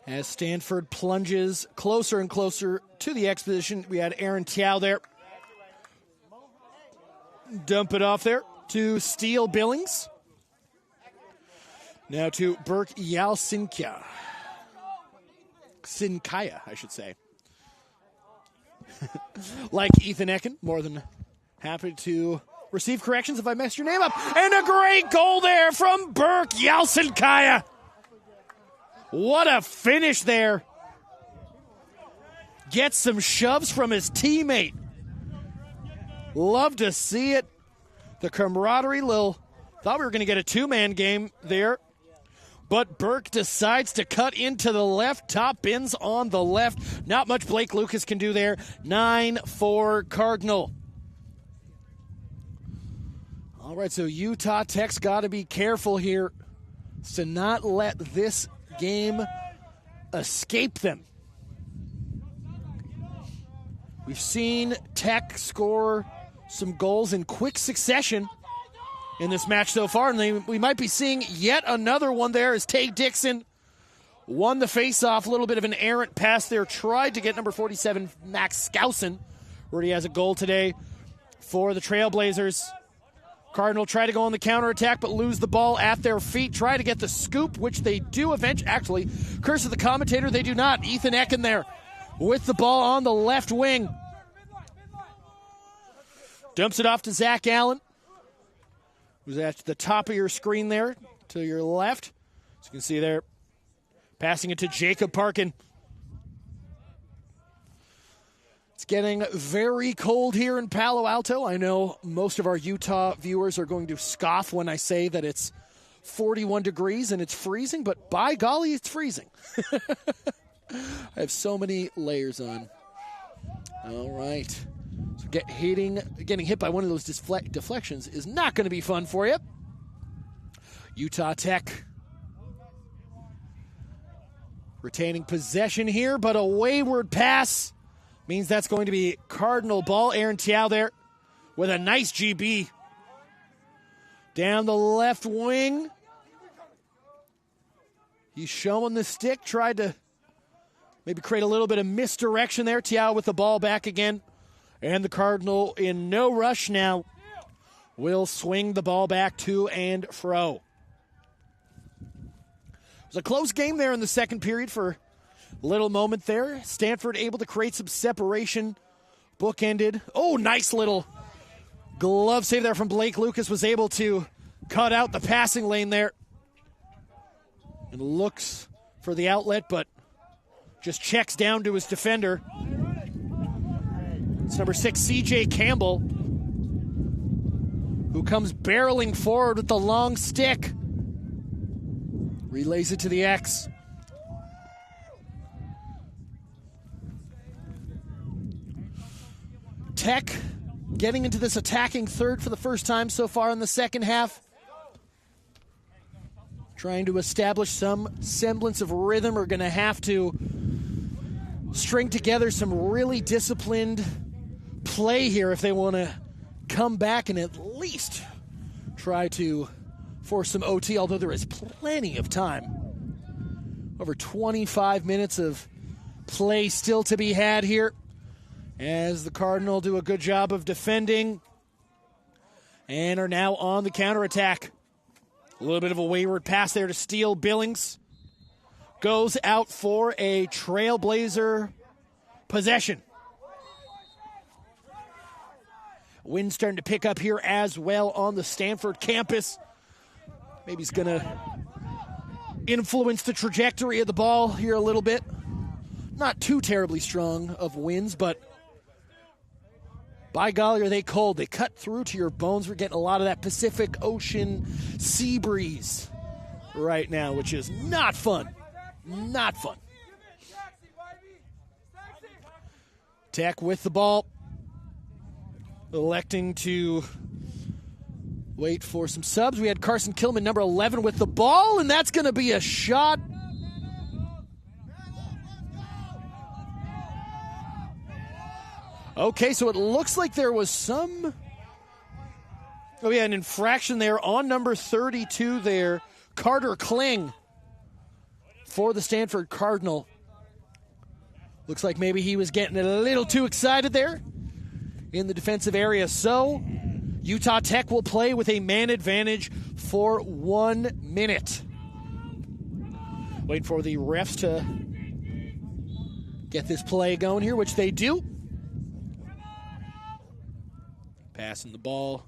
as Stanford plunges closer and closer to the X position. We had Aaron Tiao there. Dump it off there to Steele Billings. Now to Burke Yalsinkaya. Sinkaya, I should say. Like Ethan Ecken, more than happy to receive corrections if I messed your name up. And a great goal there from Burke Yalsinkaya. What a finish there. Gets some shoves from his teammate. Love to see it. The camaraderie, thought we were going to get a two-man game there. But Burke decides to cut into the left. Top bins on the left. Not much Blake Lucas can do there. 9-4 Cardinal. All right, so Utah Tech's got to be careful here to not let this game escape them. We've seen Tech score some goals in quick succession in this match so far, and we might be seeing yet another one there as Tay Dixon won the faceoff. A little bit of an errant pass there. Tried to get number 47, Max Skousen, where he has a goal today for the Trailblazers. Cardinal try to go on the counterattack, but lose the ball at their feet. Try to get the scoop, which they do eventually. Actually, curse of the commentator, they do not. Ethan Ecken there with the ball on the left wing. Dumps it off to Zach Allen, who's at the top of your screen there to your left. As you can see there, passing it to Jacob Parkin. It's getting very cold here in Palo Alto. I know most of our Utah viewers are going to scoff when I say that it's 41 degrees and it's freezing, but by golly, it's freezing. I have so many layers on. All right. So getting hit by one of those deflections is not going to be fun for you. Utah Tech retaining possession here, but a wayward pass means that's going to be Cardinal ball. Aaron Tiao there with a nice GB. Down the left wing. He's showing the stick. Tried to maybe create a little bit of misdirection there. Tiao with the ball back again. And the Cardinal in no rush now will swing the ball back to and fro. It was a close game there in the second period for a little moment there. Stanford able to create some separation. Bookended. Oh, nice little glove save there from Blake Lucas. Was able to cut out the passing lane there. And looks for the outlet, but just checks down to his defender. It's number 6, CJ Campbell, who comes barreling forward with the long stick. Relays it to the X. Tech getting into this attacking third for the first time so far in the second half. trying to establish some semblance of rhythm, are going to have to string together some really disciplined play here if they want to come back and at least try to force some OT, although there is plenty of time. Over 25 minutes of play still to be had here as the Cardinal do a good job of defending and are now on the counterattack. A little bit of a wayward pass there to Steele. Billings goes out for a Trailblazer possession. Wind's starting to pick up here as well on the Stanford campus. Maybe he's going to influence the trajectory of the ball here a little bit. Not too terribly strong of winds, but by golly, are they cold. They cut through to your bones. We're getting a lot of that Pacific Ocean sea breeze right now, which is not fun. Not fun. Tech with the ball. Electing to wait for some subs. We had Carson Killman, number 11, with the ball, and that's going to be a shot. Okay, so it looks like there was some... Oh, yeah, an infraction there on number 32 there. Carter Kling for the Stanford Cardinal. Looks like maybe he was getting a little too excited there in the defensive area. So Utah Tech will play with a man advantage for 1 minute. Wait for the refs to get this play going here, which they do. Passing the ball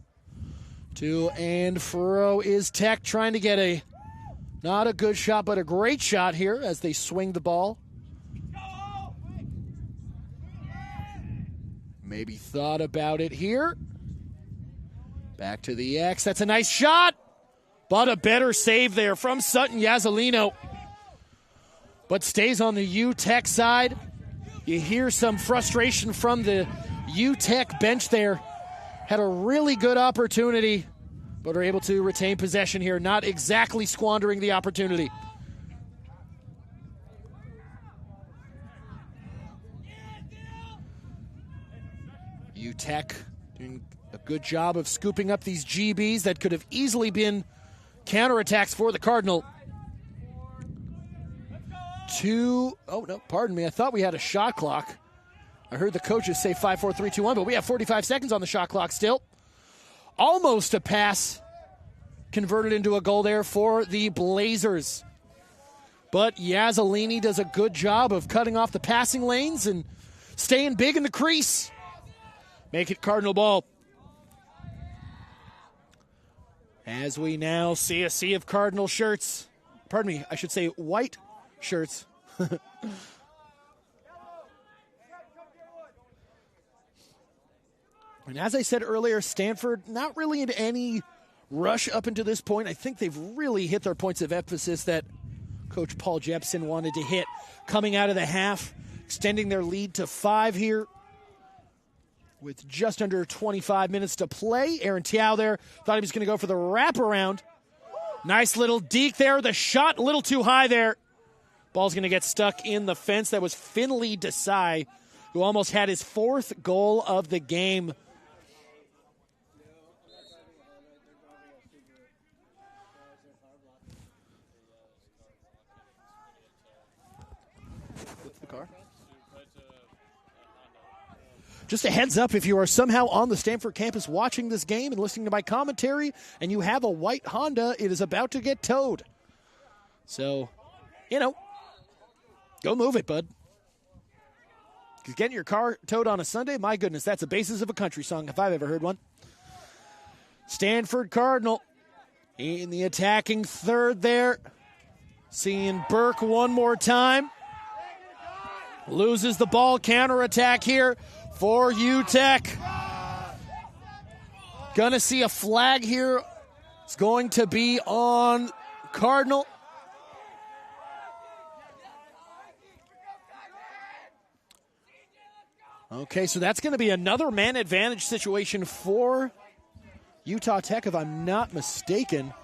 to and fro is Tech, trying to get a, not a good shot, but a great shot here as they swing the ball. Maybe thought about it here. Back to the X. That's a nice shot, but a better save there from Sutton Yazzolino. But stays on the UTech side. You hear some frustration from the UTech bench there. Had a really good opportunity, but are able to retain possession here. Not exactly squandering the opportunity. UTech doing a good job of scooping up these GBs that could have easily been counterattacks for the Cardinal. Oh, no, pardon me. I thought we had a shot clock. I heard the coaches say 5, 4, 3, 2, 1, but we have 45 seconds on the shot clock still. Almost a pass converted into a goal there for the Blazers. But Yazzolini does a good job of cutting off the passing lanes and staying big in the crease. Make it Cardinal ball. As we now see a sea of Cardinal shirts. Pardon me, I should say white shirts. And as I said earlier, Stanford not really in any rush up until this point. I think they've really hit their points of emphasis that Coach Paul Jepson wanted to hit coming out of the half, extending their lead to 5 here with just under 25 minutes to play. Aaron Tiao there thought he was going to go for the wraparound. Nice little deke there. The shot a little too high there. Ball's going to get stuck in the fence. That was Finley Desai, who almost had his 4th goal of the game. Just a heads up, if you are somehow on the Stanford campus watching this game and listening to my commentary and you have a white Honda, it is about to get towed. So, go move it, bud. Because getting your car towed on a Sunday, my goodness, that's the basis of a country song if I've ever heard one. Stanford Cardinal in the attacking third there. Seeing Burke one more time. Loses the ball, counterattack here for UTech. Gonna see a flag here. It's going to be on Cardinal. Okay, so that's going to be another man advantage situation for Utah Tech, if I'm not mistaken.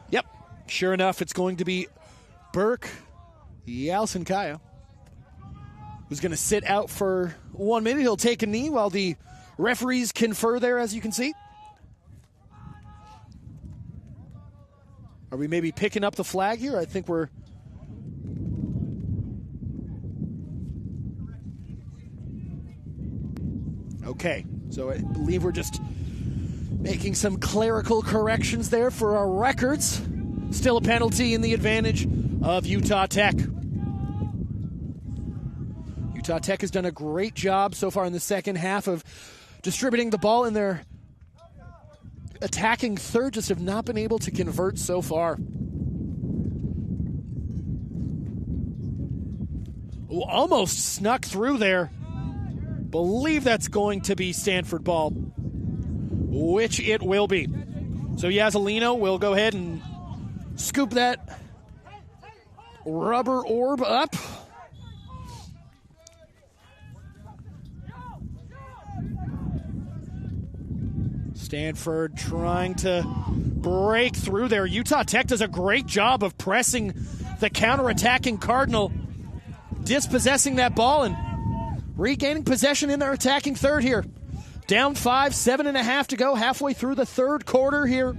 Yep, Sure enough, it's going to be Burke Yalcinkaya, who's going to sit out for 1 minute. He'll take a knee while the referees confer there, as you can see. Are we maybe picking up the flag here? I think we're... Okay, so I believe we're just making some clerical corrections there for our records. Still a penalty in the advantage of Utah Tech. Utah Tech has done a great job so far in the second half of distributing the ball in their attacking third, just have not been able to convert so far. Ooh, almost snuck through there. Believe that's going to be Stanford ball, which it will be. So Yazzolino will go ahead and scoop that rubber orb up. Stanford trying to break through there. Utah Tech does a great job of pressing the counterattacking Cardinal, dispossessing that ball and regaining possession in their attacking third here. Down 5, 7.5 to go, halfway through the third quarter here.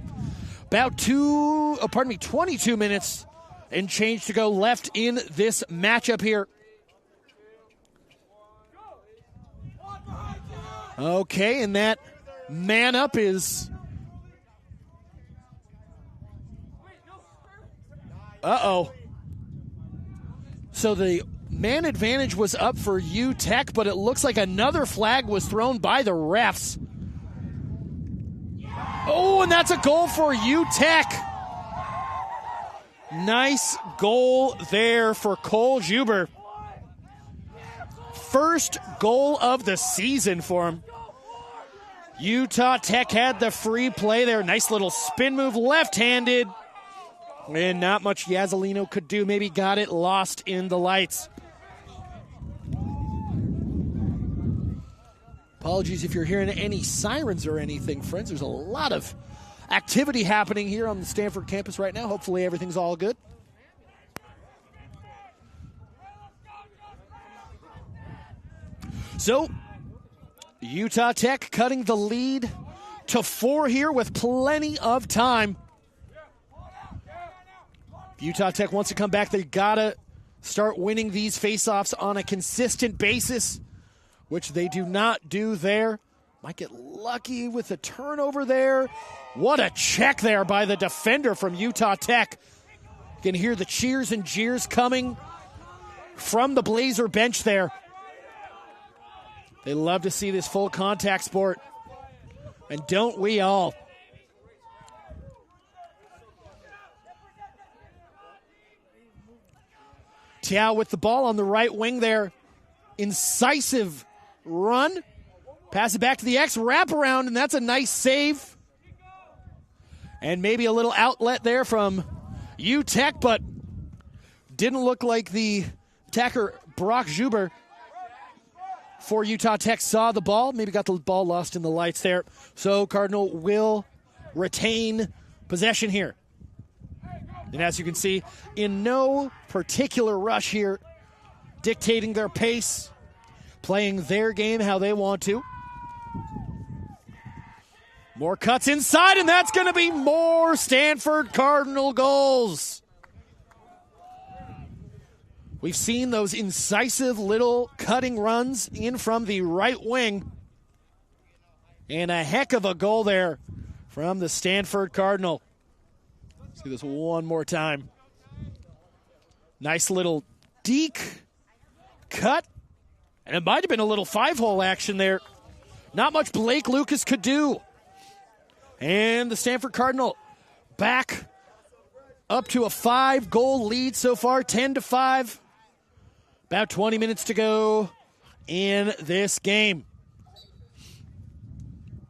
About 22 minutes and change to go left in this matchup here. Okay, and that man up is... Uh-oh. So the man advantage was up for UTech, but it looks like another flag was thrown by the refs. Oh, and that's a goal for UTech. Nice goal there for Cole Juber. First goal of the season for him. Utah Tech had the free play there. Nice little spin move, left-handed. And not much Yazzolino could do. Maybe got it lost in the lights. Apologies if you're hearing any sirens or anything, friends. There's a lot of activity happening here on the Stanford campus right now. Hopefully everything's all good. So, Utah Tech cutting the lead to 4 here with plenty of time. If Utah Tech wants to come back, they gotta start winning these faceoffs on a consistent basis, which they do not do there. Might get lucky with a turnover there. What a check there by the defender from Utah Tech. You can hear the cheers and jeers coming from the Blazer bench there. They love to see this full contact sport. And don't we all? Tiao with the ball on the right wing there. Incisive run. Pass it back to the X, wrap around, and that's a nice save. And maybe a little outlet there from UTech, but didn't look like the attacker Brock Juber for Utah Tech saw the ball. Maybe got the ball lost in the lights there. So Cardinal will retain possession here. And as you can see, in no particular rush here, dictating their pace, playing their game how they want to. More cuts inside, and that's going to be more Stanford Cardinal goals. We've seen those incisive little cutting runs in from the right wing. And a heck of a goal there from the Stanford Cardinal. See this one more time. Nice little deke cut. And it might have been a little 5-hole action there. Not much Blake Lucas could do. And the Stanford Cardinal back up to a 5-goal lead so far, 10-5. About 20 minutes to go in this game.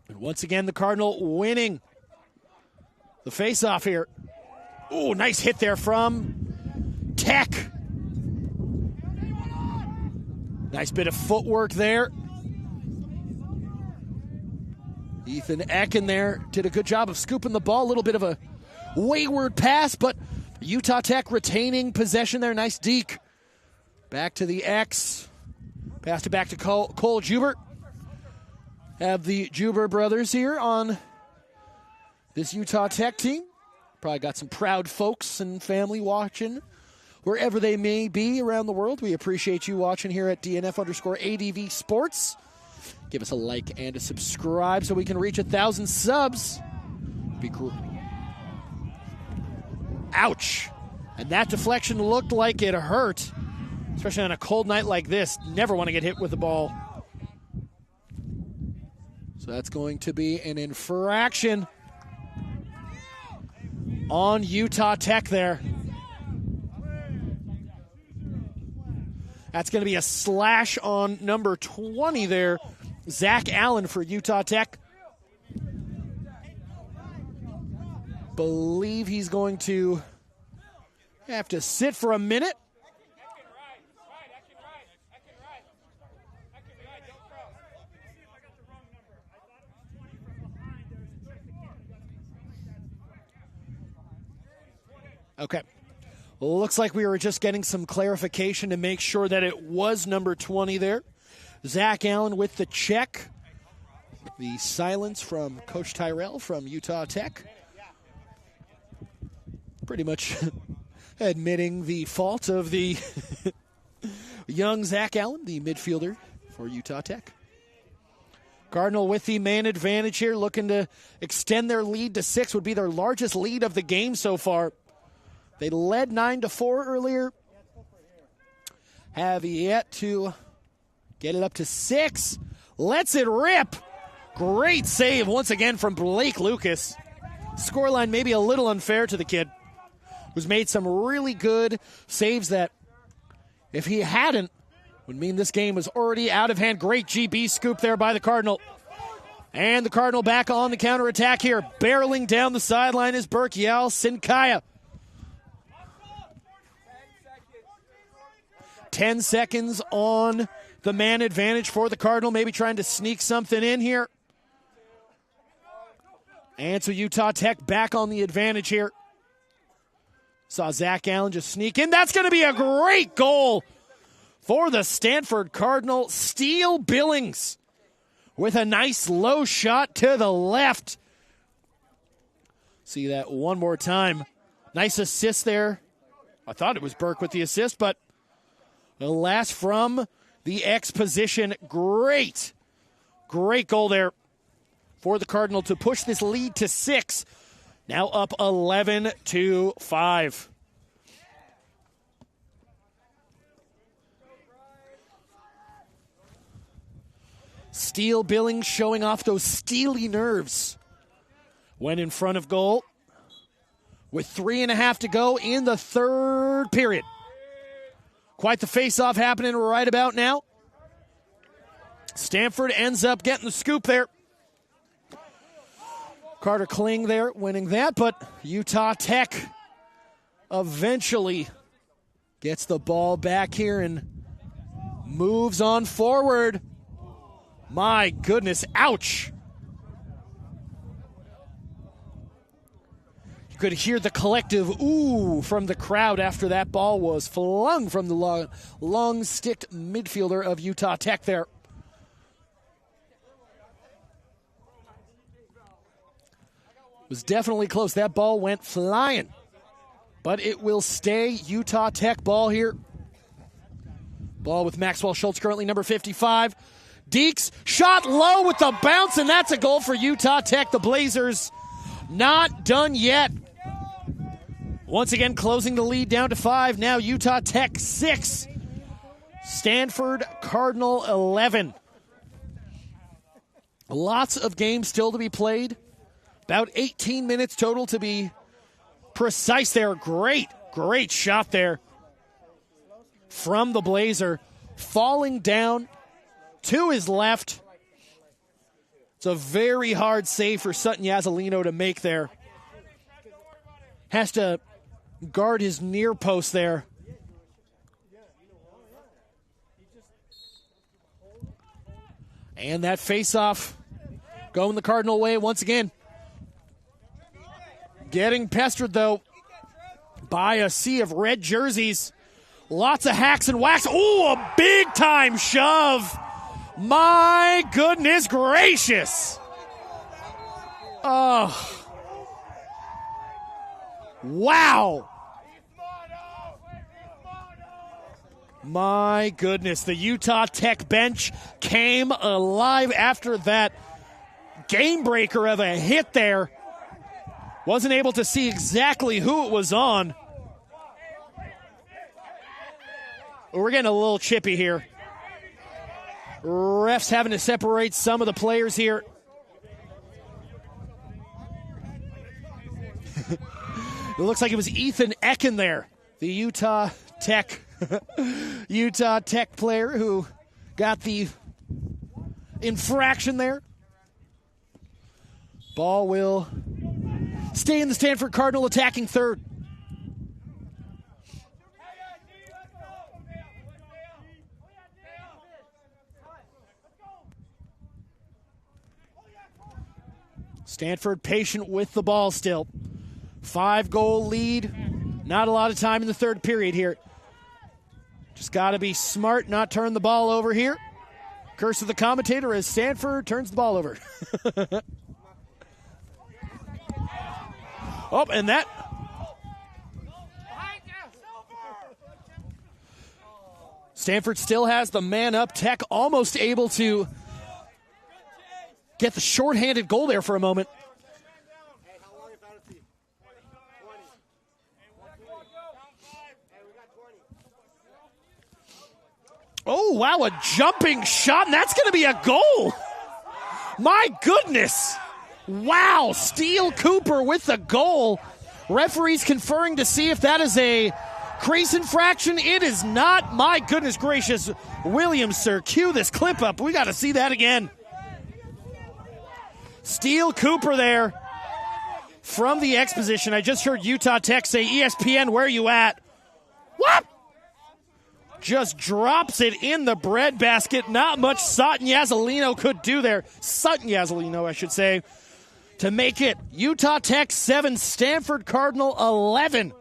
And once again, the Cardinal winning the face-off here. Oh, nice hit there from Tech. Nice bit of footwork there. Ethan Ecken there did a good job of scooping the ball. A little bit of a wayward pass, but Utah Tech retaining possession there. Nice deke. Back to the X. Passed it back to Cole Jubert. Have the Juber brothers here on this Utah Tech team. Probably got some proud folks and family watching wherever they may be around the world. We appreciate you watching here at DNF_ADV Sports. Give us a like and a subscribe so we can reach 1,000 subs. Be cool. Ouch. And that deflection looked like it hurt, especially on a cold night like this. Never want to get hit with the ball. So that's going to be an infraction on Utah Tech there. That's going to be a slash on number 20 there. Zach Allen for Utah Tech. Believe he's going to have to sit for a minute. Okay. Looks like we were just getting some clarification to make sure that it was number 20 there. Zach Allen with the check. The silence from Coach Tyrell from Utah Tech. Pretty much admitting the fault of the young Zach Allen, the midfielder for Utah Tech. Cardinal with the man advantage here, looking to extend their lead to 6, would be their largest lead of the game so far. They led 9-4 earlier. Have yet to get it up to 6. Lets it rip. Great save once again from Blake Lucas. Scoreline maybe a little unfair to the kid, who's made some really good saves that, if he hadn't, would mean this game was already out of hand. Great GB scoop there by the Cardinal. And the Cardinal back on the counterattack here. Barreling down the sideline is Berkiel Sinkaya. 10 seconds on the man advantage for the Cardinal, maybe trying to sneak something in here. And so Utah Tech back on the advantage here. Saw Zach Allen just sneak in. That's going to be a great goal for the Stanford Cardinal. Steele Billings with a nice low shot to the left. See that one more time. Nice assist there. I thought it was Burke with the assist, but the last from the X position. Great goal there for the Cardinal to push this lead to 6. Now up 11-5. Steele Billings showing off those steely nerves when in front of goal with 3.5 to go in the third period. Quite the face-off happening right about now. Stanford ends up getting the scoop there. Carter Kling there winning that, but Utah Tech eventually gets the ball back here and moves on forward. My goodness, ouch. You could hear the collective ooh from the crowd after that ball was flung from the long-sticked midfielder of Utah Tech there. Was definitely close. That ball went flying. But it will stay Utah Tech ball here. Ball with Maxwell Schultz, currently number 55. Deeks shot low with the bounce, and that's a goal for Utah Tech. The Blazers not done yet. Once again, closing the lead down to 5. Now Utah Tech 6. Stanford Cardinal 11. Lots of games still to be played. About 18 minutes total to be precise there. Great shot there from the Blazer. Falling down to his left. It's a very hard save for Sutton Yazzolino to make there. Has to guard his near post there. And that face-off going the Cardinal way once again. Getting pestered, though, by a sea of red jerseys. Lots of hacks and whacks. Ooh, a big-time shove. My goodness gracious. Oh. Wow. My goodness, the Utah Tech bench came alive after that game breaker of a hit there. Wasn't able to see exactly who it was on. We're getting a little chippy here. Refs having to separate some of the players here. It looks like it was Ethan Ecken there, the Utah Tech player who got the infraction there. Ball will stay in the Stanford Cardinal attacking third. Stanford patient with the ball still. 5-goal lead. Not a lot of time in the third period here. Just got to be smart, not turn the ball over here. Curse of the commentator as Stanford turns the ball over. Oh, and that. Stanford still has the man up. Tech almost able to get the shorthanded goal there for a moment. Oh, wow, a jumping shot, and that's going to be a goal. My goodness. Wow, Steele Cooper with the goal. Referees conferring to see if that is a crease infraction. It is not. My goodness gracious. Williams, sir, cue this clip up. We got to see that again. Steele Cooper there from the X position. I just heard Utah Tech say, ESPN, where you at? What? Just drops it in the breadbasket. Not much Sutton Yazzelino could do there. Sutton Yazzelino, I should say, to make it Utah Tech 7, Stanford Cardinal 11.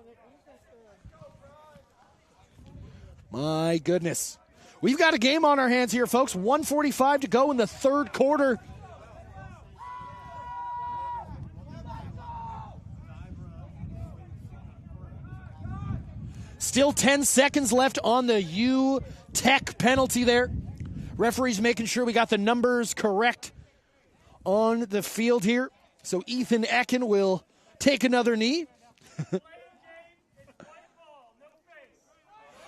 My goodness. We've got a game on our hands here, folks. 1:45 to go in the third quarter. Still 10 seconds left on the U-Tech penalty there. Referees making sure we got the numbers correct on the field here. So Ethan Ecken will take another knee.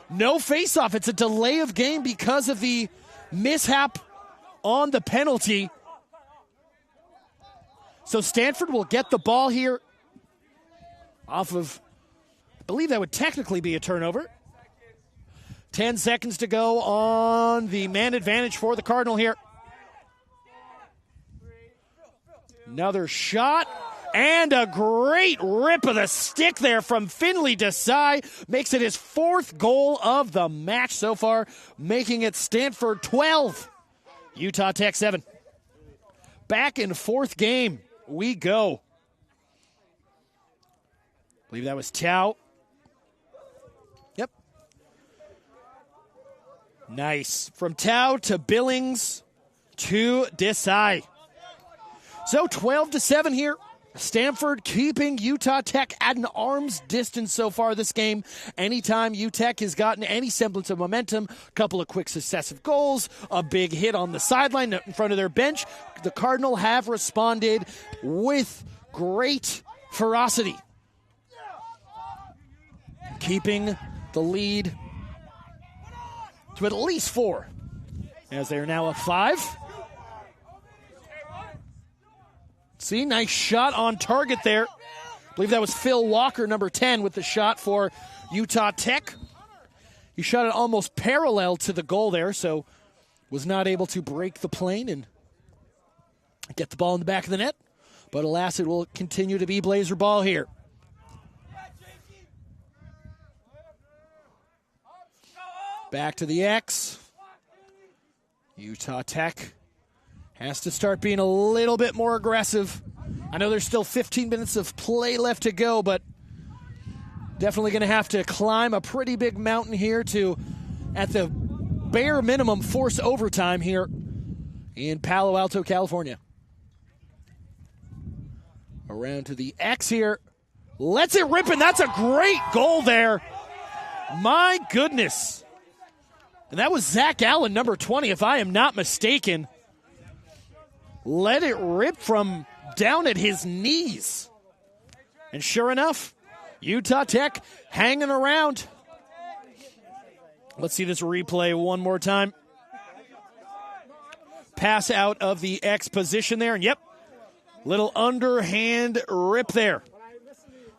No face-off. It's a delay of game because of the mishap on the penalty. So Stanford will get the ball here off of, I believe that would technically be a turnover. 10 seconds to go on the man advantage for the Cardinal here. Another shot, and a great rip of the stick there from Finley Desai. Makes it his 4th goal of the match so far, making it Stanford 12, Utah Tech 7. Back in 4th game we go. I believe that was Tao. Yep. Nice. From Tao to Billings to Desai. So 12-7 here. Stanford keeping Utah Tech at an arm's distance so far this game. Anytime UTech has gotten any semblance of momentum, a couple of quick successive goals, a big hit on the sideline in front of their bench, the Cardinal have responded with great ferocity, keeping the lead to at least 4, as they are now up 5. See, nice shot on target there. I believe that was Phil Walker, number 10, with the shot for Utah Tech. He shot it almost parallel to the goal there, so was not able to break the plane and get the ball in the back of the net. But alas, it will continue to be Blazer ball here. Back to the X. Utah Tech has to start being a little bit more aggressive I know there's still 15 minutes of play left to go, but definitely going to have to climb a pretty big mountain here to, at the bare minimum, force overtime here in Palo Alto, California. Around to the X here. Lets it rip, and that's a great goal there. My goodness. And that was Zach Allen, number 20, if I am not mistaken. Let it rip from down at his knees. And sure enough, Utah Tech hanging around. Let's see this replay one more time. Pass out of the X position there, and yep, little underhand rip there.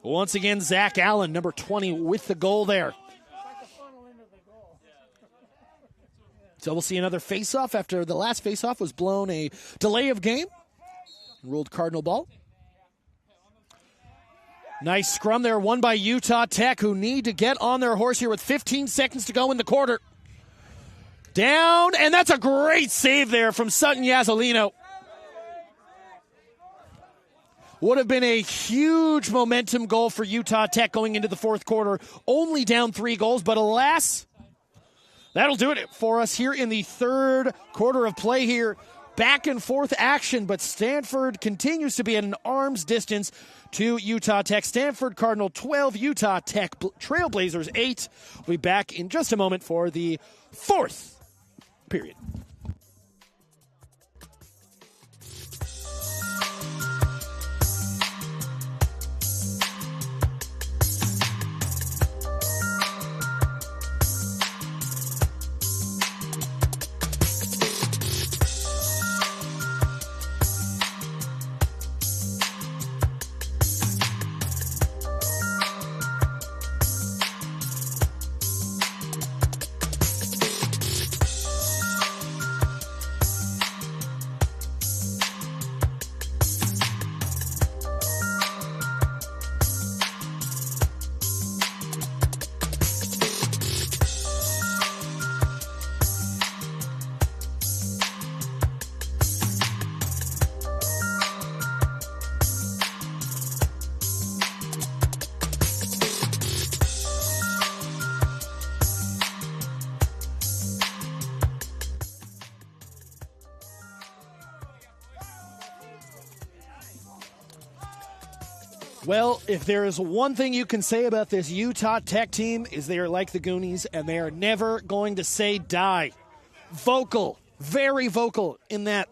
Once again, Zach Allen, number 20, with the goal there. So we'll see another face-off after the last face-off was blown a delay of game. Ruled Cardinal ball. Nice scrum there, won by Utah Tech, who need to get on their horse here with 15 seconds to go in the quarter. Down, and that's a great save there from Sutton Yazzolino. Would have been a huge momentum goal for Utah Tech going into the fourth quarter. Only down 3 goals, but alas, that'll do it for us here in the third quarter of play here. Back and forth action, but Stanford continues to be at an arm's distance to Utah Tech. Stanford Cardinal 12, Utah Tech Trailblazers 8. We'll be back in just a moment for the fourth period. Well, if there is one thing you can say about this Utah Tech team is they are like the Goonies, and they are never going to say die. Vocal, very vocal in that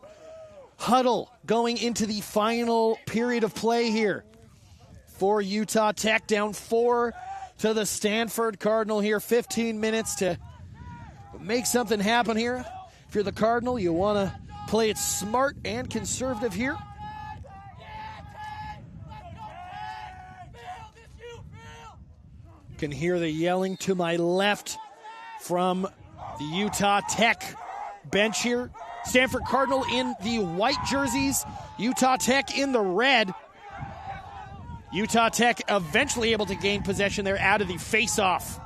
huddle going into the final period of play here for Utah Tech, down 4 to the Stanford Cardinal here. 15 minutes to make something happen here. If you're the Cardinal, you want to play it smart and conservative here. Can hear the yelling to my left from the Utah Tech bench here. Stanford Cardinal in the white jerseys, Utah Tech in the red. Utah Tech eventually able to gain possession there out of the face-off.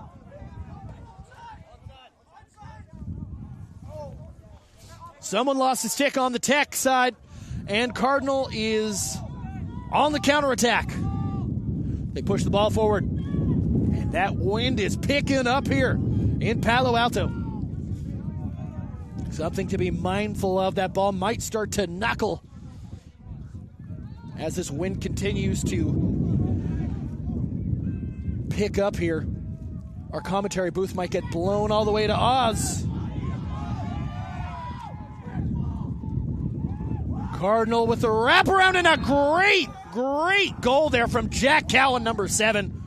Someone lost a stick on the Tech side, and Cardinal is on the counterattack. They push the ball forward. And that wind is picking up here in Palo Alto. Something to be mindful of. That ball might start to knuckle as this wind continues to pick up here. Our commentary booth might get blown all the way to Oz. Cardinal with the wraparound, and a great goal there from Jack Cowan, number 7.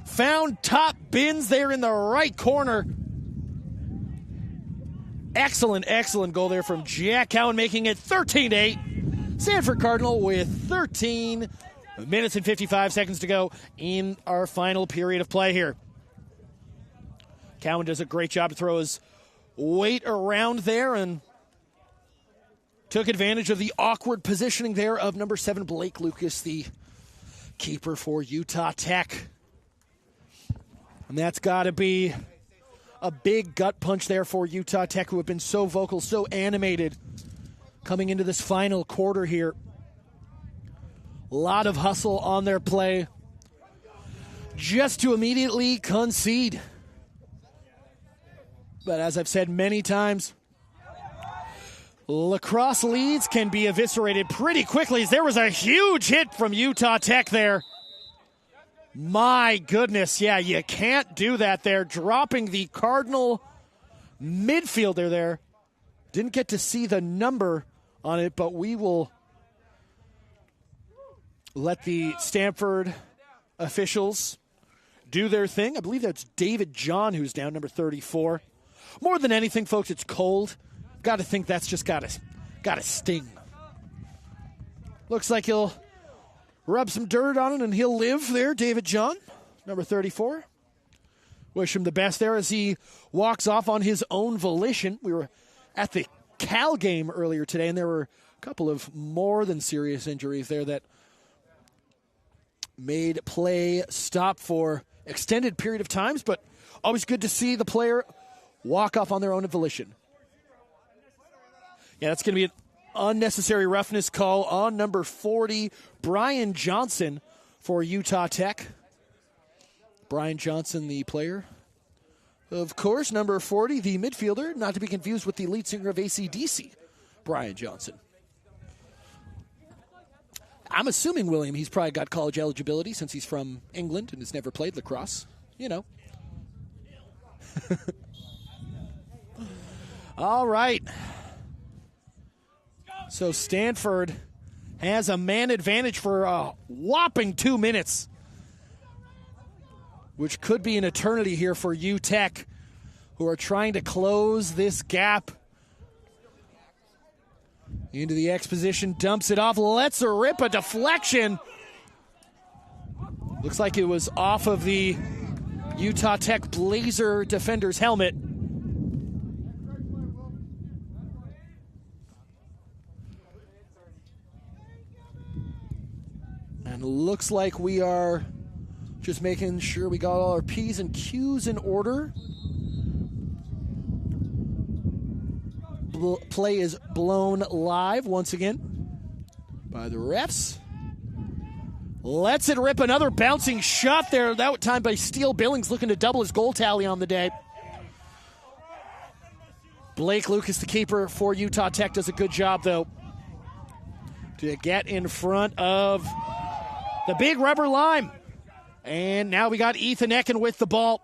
Found top bins there in the right corner. Excellent goal there from Jack Cowan, making it 13-8. Stanford Cardinal with 13 minutes and 55 seconds to go in our final period of play here. Cowan does a great job to throw his weight around there and took advantage of the awkward positioning there of number 7, Blake Lucas, the keeper for Utah Tech. And that's got to be a big gut punch there for Utah Tech, who have been so vocal, so animated coming into this final quarter here. A lot of hustle on their play just to immediately concede. But as I've said many times, lacrosse leads can be eviscerated pretty quickly. There was a huge hit from Utah Tech there. My goodness, yeah, you can't do that there. Dropping the Cardinal midfielder there. Didn't get to see the number on it, but we will let the Stanford officials do their thing. I believe that's David John who's down, number 34. More than anything, folks, it's cold. Got to think that's just got to sting. Looks like he'll rub some dirt on it and he'll live there, David John, number 34. Wish him the best there as he walks off on his own volition. We were at the Cal game earlier today, and there were a couple of more than serious injuries there that made play stop for extended period of times, but always good to see the player walk off on their own volition. Yeah, that's going to be an unnecessary roughness call on number 40, Brian Johnson for Utah Tech. Brian Johnson, the player. Of course, number 40, the midfielder, not to be confused with the lead singer of AC/DC, Brian Johnson. I'm assuming, William, he's probably got college eligibility since he's from England and has never played lacrosse. You know. All right. So Stanford has a man advantage for a whopping 2 minutes, which could be an eternity here for UTech, who are trying to close this gap. Into the X position, dumps it off, lets her rip, a deflection. Looks like it was off of the Utah Tech Blazer defender's helmet. And looks like we are just making sure we got all our P's and Q's in order. Play is blown live once again by the refs. Lets it rip, another bouncing shot there, that time by Steele Billings, looking to double his goal tally on the day. Blake Lucas, the keeper for Utah Tech, does a good job, though, to get in front of the big rubber line. And now we got Ethan Ecken with the ball.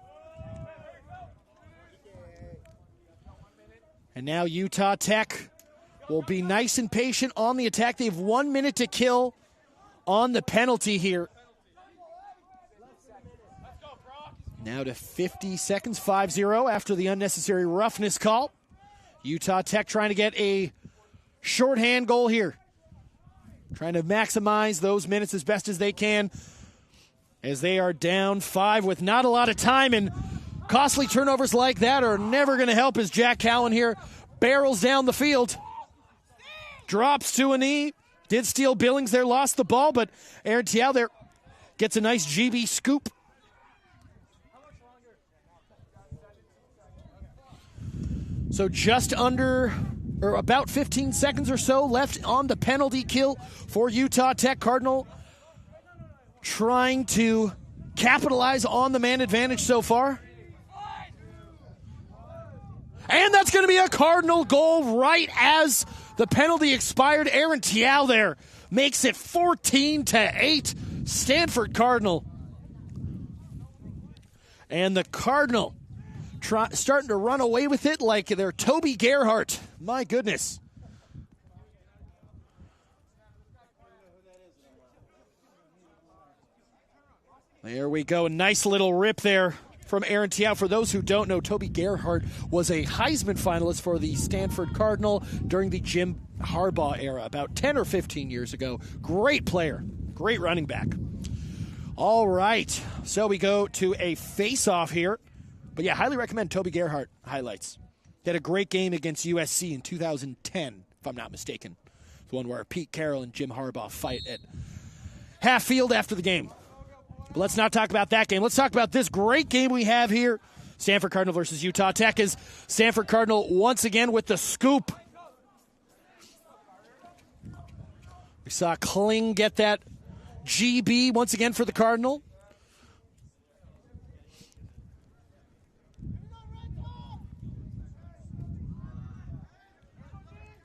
And now Utah Tech will be nice and patient on the attack. They have 1 minute to kill on the penalty here. Now to 50 seconds, 5-0 after the unnecessary roughness call. Utah Tech trying to get a shorthand goal here. Trying to maximize those minutes as best as they can as they are down 5 with not a lot of time, and costly turnovers like that are never going to help as Jack Cowan here barrels down the field. Drops to a knee. Did steal Billings there, lost the ball, but Aaron Tiao there gets a nice GB scoop. So just under, or about 15 seconds or so left on the penalty kill for Utah Tech. Cardinal trying to capitalize on the man advantage so far. And that's going to be a Cardinal goal right as the penalty expired. Aaron Tiao there makes it 14-8, Stanford Cardinal. And the Cardinal starting to run away with it like they're Toby Gerhart. My goodness. There we go. A nice little rip there from Aaron Tiao. For those who don't know, Toby Gerhart was a Heisman finalist for the Stanford Cardinal during the Jim Harbaugh era about 10 or 15 years ago. Great player. Great running back. All right. So we go to a face-off here. But yeah, highly recommend Toby Gerhart highlights. He had a great game against USC in 2010, if I'm not mistaken. The one where Pete Carroll and Jim Harbaugh fight at half field after the game. But let's not talk about that game. Let's talk about this great game we have here. Stanford Cardinal versus Utah Tech, is Stanford Cardinal once again with the scoop. We saw Kling get that GB once again for the Cardinal.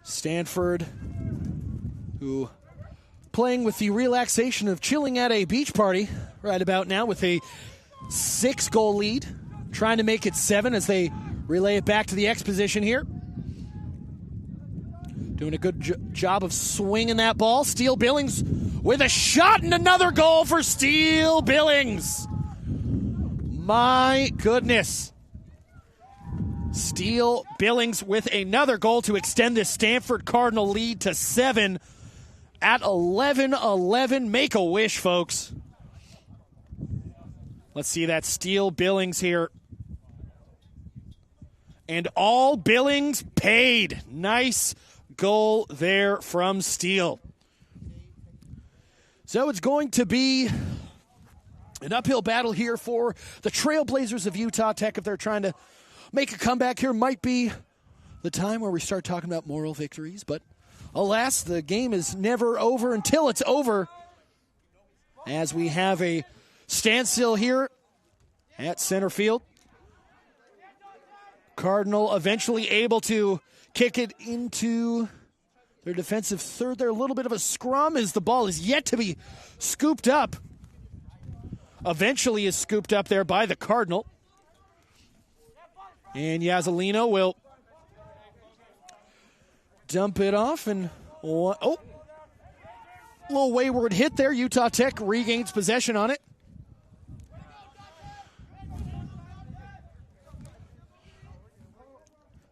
Stanford, who playing with the relaxation of chilling at a beach party right about now with a 6-goal lead, trying to make it 7 as they relay it back to the X position here. Doing a good job of swinging that ball. Steele Billings with a shot and another goal for Steele Billings. My goodness. Steele Billings with another goal to extend this Stanford Cardinal lead to 7 at 11-11. Make a wish, folks. Let's see that Steele Billings here. And all Billings paid. Nice goal there from Steele. So it's going to be an uphill battle here for the Trailblazers of Utah Tech if they're trying to make a comeback here. Might be the time where we start talking about moral victories, but alas, the game is never over until it's over, as we have a standstill here at center field. Cardinal eventually able to kick it into their defensive third there. A little bit of a scrum as the ball is yet to be scooped up. Eventually is scooped up there by the Cardinal. And Yazzelino will dump it off. And, a little wayward hit there. Utah Tech regains possession on it.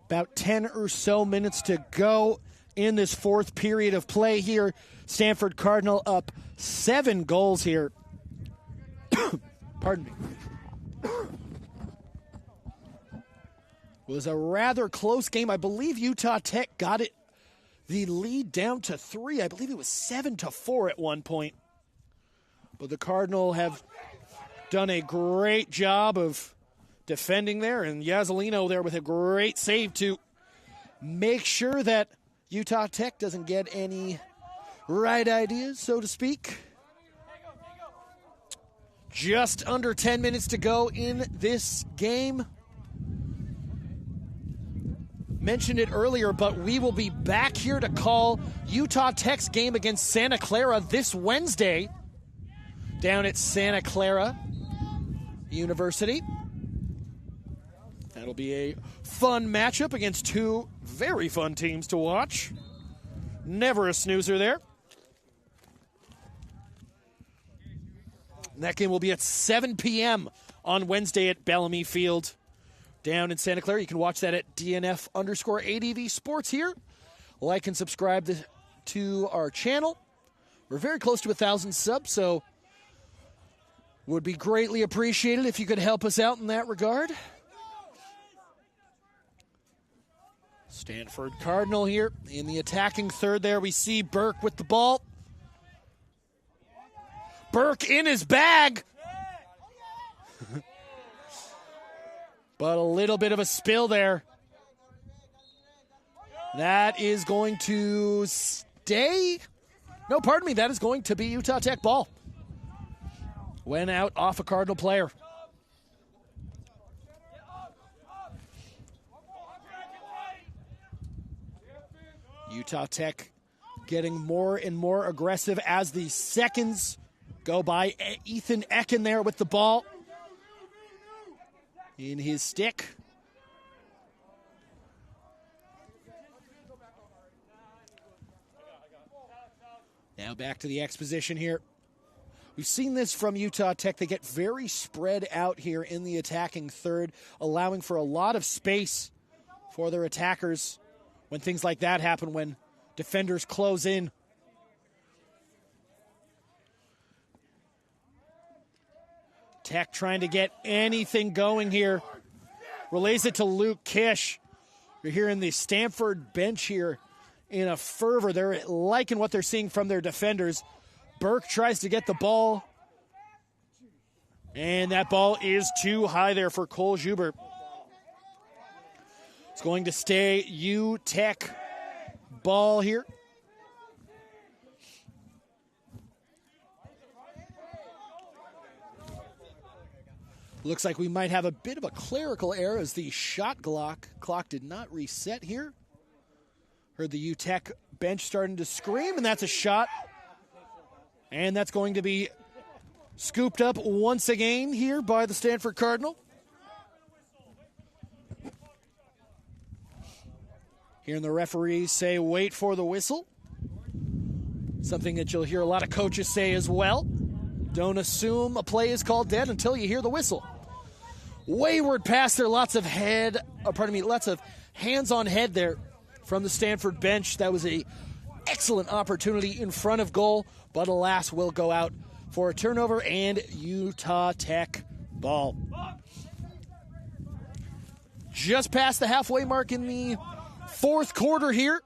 About 10 or so minutes to go in this fourth period of play here. Stanford Cardinal up 7 goals here. Pardon me. Was a rather close game. I believe Utah Tech got it, the lead down to 3. I believe it was 7-4 at one point. But the Cardinal have done a great job of defending there, and Yazzelino there with a great save to make sure that Utah Tech doesn't get any right ideas, so to speak. Just under 10 minutes to go in this game. Mentioned it earlier, but we will be back here to call Utah Tech's game against Santa Clara this Wednesday down at Santa Clara University. That'll be a fun matchup against 2 very fun teams to watch. Never a snoozer there. And that game will be at 7 p.m. on Wednesday at Bellamy Field down in Santa Clara. You can watch that at DNF_ADV Sports here. Like and subscribe to our channel. We're very close to 1,000 subs, so would be greatly appreciated if you could help us out in that regard. Stanford Cardinal here in the attacking third there. We see Burke with the ball. Burke in his bag. But a little bit of a spill there. That is going to stay. No, pardon me. That is going to be Utah Tech ball. Went out off a Cardinal player. Utah Tech getting more and more aggressive as the seconds go by. Ethan Ecken there with the ball in his stick. Now back to the X position here. We've seen this from Utah Tech. They get very spread out here in the attacking third, allowing for a lot of space for their attackers when things like that happen, when defenders close in. Tech trying to get anything going here. Relays it to Luke Kish. You're hearing the Stanford bench here in a fervor. They're liking what they're seeing from their defenders. Burke tries to get the ball. And that ball is too high there for Cole Schubert. It's going to stay U-Tech ball here. Looks like we might have a bit of a clerical error as the shot clock did not reset here. Heard the UTech bench starting to scream, and that's a shot. And that's going to be scooped up once again here by the Stanford Cardinal. Hearing the referees say, wait for the whistle. Something that you'll hear a lot of coaches say as well. Don't assume a play is called dead until you hear the whistle. Wayward pass there, lots of hands on head there from the Stanford bench. That was an excellent opportunity in front of goal, but alas, will go out for a turnover and Utah Tech ball. Just past the halfway mark in the fourth quarter here.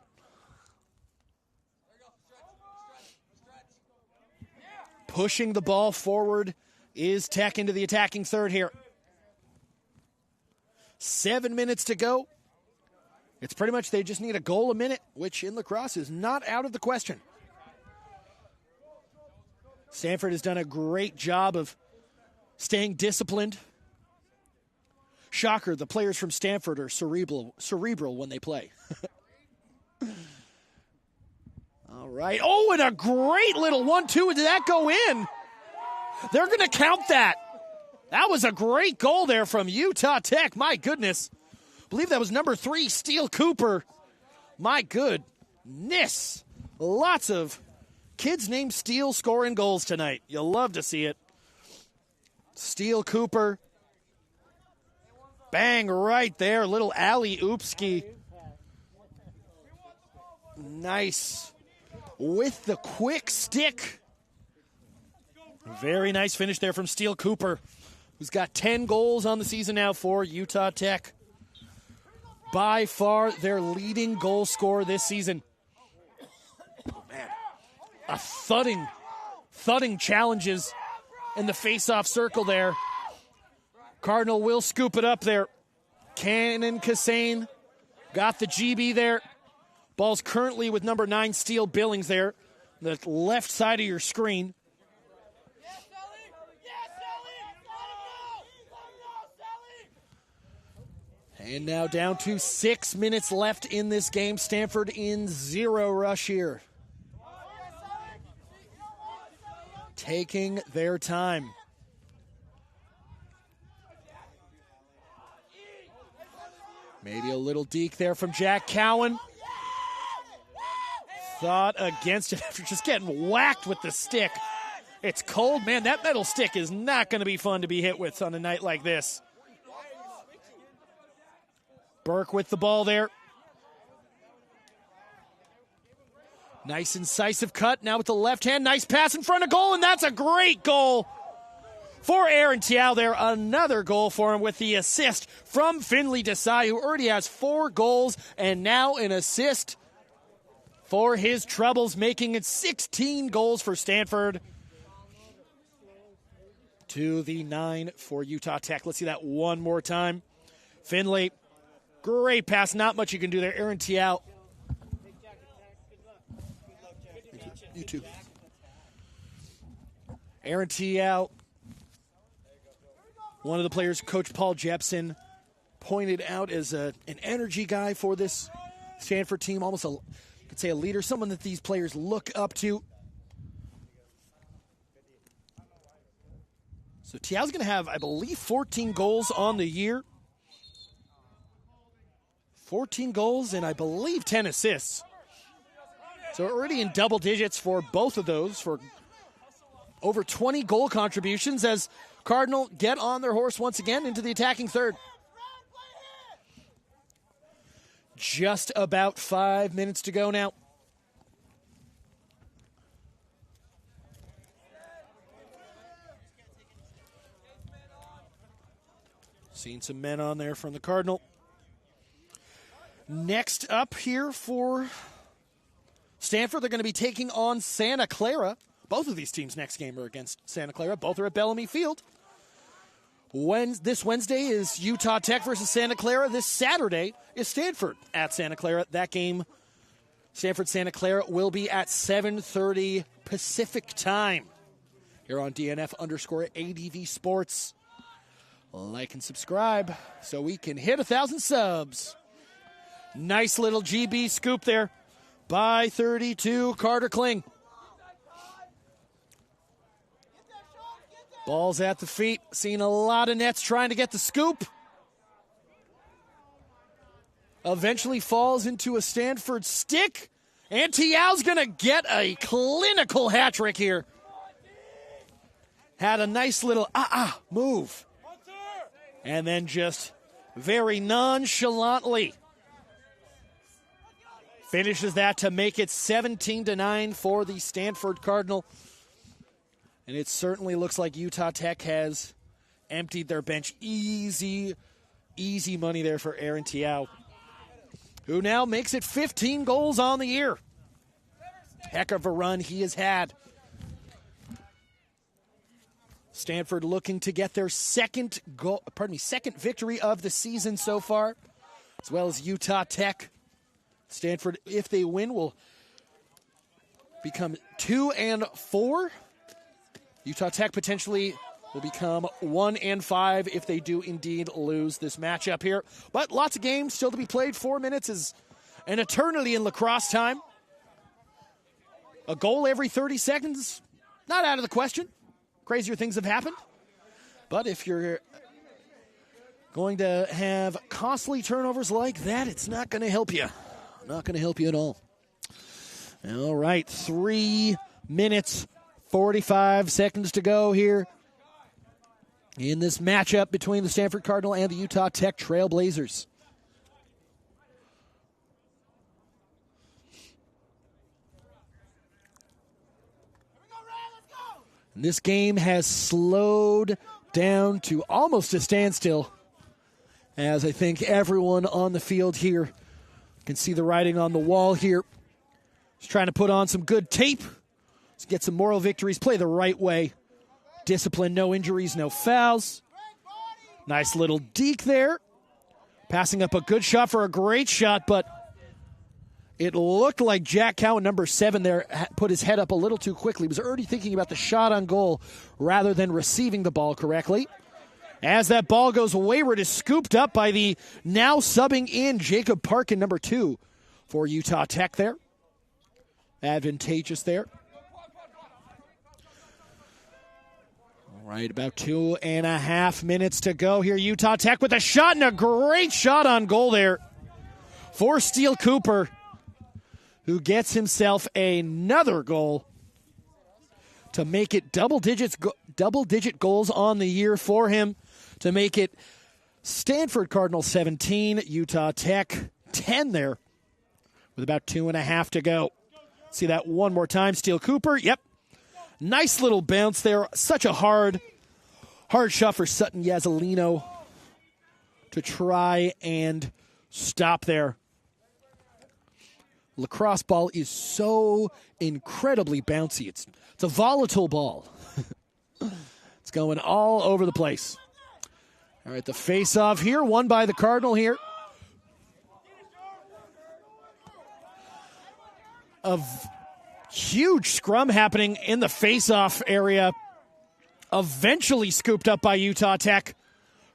Pushing the ball forward is Tech into the attacking third here. 7 minutes to go. It's pretty much they just need a goal a minute, which in lacrosse is not out of the question. Stanford has done a great job of staying disciplined. Shocker, the players from Stanford are cerebral when they play. All right. Oh, and a great little 1-2. Did that go in? They're going to count that. That was a great goal there from Utah Tech. My goodness. I believe that was number 3, Steele Cooper. My goodness. Lots of kids named Steele scoring goals tonight. You'll love to see it. Steele Cooper. Bang right there. Little alley-oopski. Nice. With the quick stick. Very nice finish there from Steele Cooper, who's got 10 goals on the season now for Utah Tech. By far their leading goal scorer this season. Oh, man. A thudding challenges in the face-off circle there. Cardinal will scoop it up there. Cannon Kassane got the GB there. Ball's currently with number 9, Steele Billings there, the left side of your screen. And now down to 6 minutes left in this game. Stanford in 0 rush here. Taking their time. Maybe a little deke there from Jack Cowan. Thought against it after just getting whacked with the stick. It's cold. Man, that metal stick is not going to be fun to be hit with on a night like this. Burke with the ball there. Nice incisive cut. Now with the left hand. Nice pass in front of goal, and that's a great goal for Aaron Tiao there. Another goal for him with the assist from Finley Desai, who already has 4 goals and now an assist for his troubles, making it 16 goals for Stanford to the 9 for Utah Tech. Let's see that one more time. Finley, great pass. Not much you can do there. Aaron Tiao. You too. Aaron Tiao, one of the players Coach Paul Jepson pointed out as an energy guy for this Stanford team, almost you could say a leader, someone that these players look up to. So Tiao's going to have, I believe, 14 goals on the year. 14 goals and I believe 10 assists. So already in double digits for both of those, for over 20 goal contributions as Cardinal get on their horse once again into the attacking third. Just about 5 minutes to go now. Seen some men on there from the Cardinal. Next up here for Stanford, they're going to be taking on Santa Clara. Both of these teams' next game are against Santa Clara. Both are at Bellamy Field. This Wednesday is Utah Tech versus Santa Clara. This Saturday is Stanford at Santa Clara. That game, Stanford-Santa Clara, will be at 7:30 Pacific time here on DNF_ADV Sports. like and subscribe so we can hit 1,000 subs. Nice little GB scoop there by 32, Carter Kling. Ball's at the feet. Seen a lot of nets trying to get the scoop. Eventually falls into a Stanford stick. And Tiao's going to get a clinical hat trick here. Had a nice little move. And then just very nonchalantly finishes that to make it 17-9 for the Stanford Cardinal. And it certainly looks like Utah Tech has emptied their bench. Easy money there for Aaron Tiao, who now makes it 15 goals on the year. Heck of a run he has had. Stanford looking to get their second victory of the season so far, as well as Utah Tech. Stanford, if they win, will become 2-4. Utah Tech potentially will become 1-5 if they do indeed lose this matchup here. But lots of games still to be played. 4 minutes is an eternity in lacrosse time. A goal every 30 seconds, not out of the question. Crazier things have happened. But if you're going to have costly turnovers like that, it's not going to help you. Not going to help you at all. All right, 3 minutes, 45 seconds to go here in this matchup between the Stanford Cardinal and the Utah Tech Trailblazers. This game has slowed down to almost a standstill, as I think everyone on the field here can see the writing on the wall here. Just trying to put on some good tape. Let's get some moral victories, play the right way. Discipline, no injuries, no fouls. Nice little deke there. Passing up a good shot for a great shot, but it looked like Jack Cowan, number 7 there, put his head up a little too quickly. He was already thinking about the shot on goal rather than receiving the ball correctly. As that ball goes wayward, is scooped up by the now subbing in Jacob Parkin, number 2, for Utah Tech there. Advantageous there. All right, about 2.5 minutes to go here. Utah Tech with a shot, and a great shot on goal there for Steele Cooper, who gets himself another goal to make it double-digit goals on the year for him, to make it Stanford Cardinal 17, Utah Tech 10 there, with about 2.5 to go. See that one more time. Steele Cooper, yep. Nice little bounce there. Such a hard shot for Sutton Yazzolino to try and stop there. Lacrosse ball is so incredibly bouncy. It's a volatile ball. It's going all over the place. All right, the face-off here, won by the Cardinal here. A huge scrum happening in the face-off area. Eventually scooped up by Utah Tech.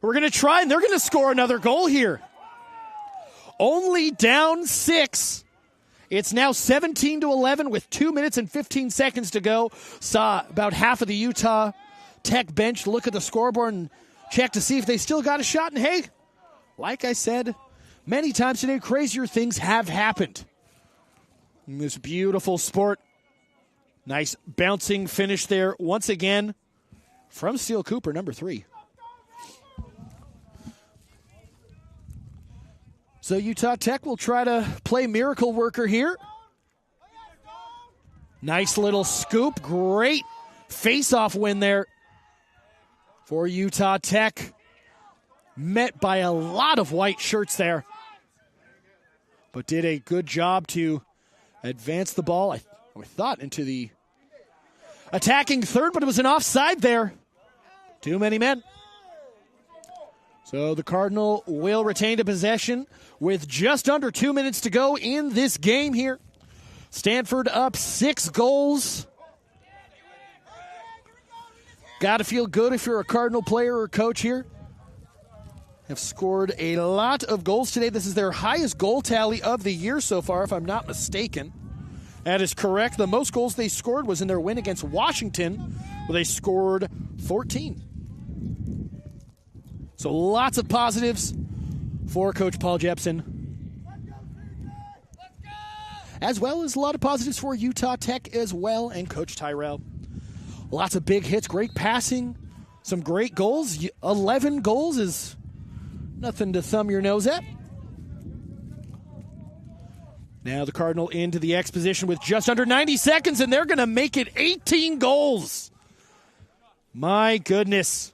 We're going to try, and they're going to score another goal here. Only down 6. It's now 17-11 with 2 minutes and 15 seconds to go. Saw about half of the Utah Tech bench look at the scoreboard and check to see if they still got a shot. And hey, like I said many times today, crazier things have happened in this beautiful sport. Nice bouncing finish there once again from Steele Cooper, number 3. So Utah Tech will try to play miracle worker here. Nice little scoop. Great face-off win there for Utah Tech. Met by a lot of white shirts there, but did a good job to advance the ball, I thought, into the attacking third, but it was an offside there. Too many men. So the Cardinal will retain the possession with just under 2 minutes to go in this game here. Stanford up 6 goals. Got to feel good if you're a Cardinal player or coach here. have scored a lot of goals today. This is their highest goal tally of the year so far, if I'm not mistaken. That is correct. The most goals they scored was in their win against Washington, where they scored 14. So lots of positives for Coach Paul Jepson, as well as a lot of positives for Utah Tech as well and Coach Tyrell. Lots of big hits, great passing, some great goals. 11 goals is nothing to thumb your nose at. Now the Cardinal into the exposition with just under 90 seconds, and they're going to make it 18 goals. My goodness.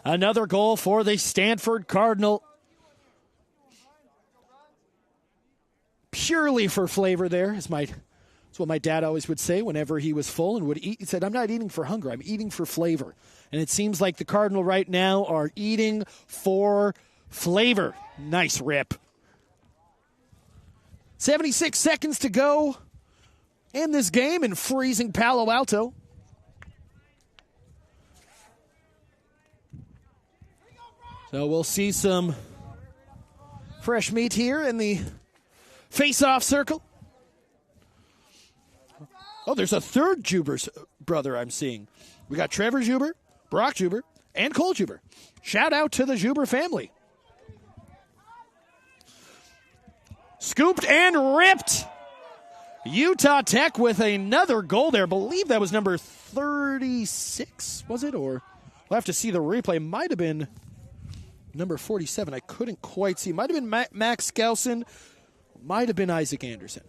Another goal for the Stanford Cardinal. Purely for flavor there. That's what my dad always would say whenever he was full and would eat. He said, I'm not eating for hunger, I'm eating for flavor. And it seems like the Cardinal right now are eating for flavor. Nice rip. 76 seconds to go in this game in freezing Palo Alto. So we'll see some fresh meat here in the face-off circle. Oh, there's a third Juber brother I'm seeing. We got Trevor Juber, Brock Juber, and Cole Juber. Shout out to the Juber family. Scooped and ripped. Utah Tech with another goal there. I believe that was number 36, was it? Or we'll have to see the replay. Might have been number 47. I couldn't quite see. Might have been Max Skousen. Might have been Isaac Anderson.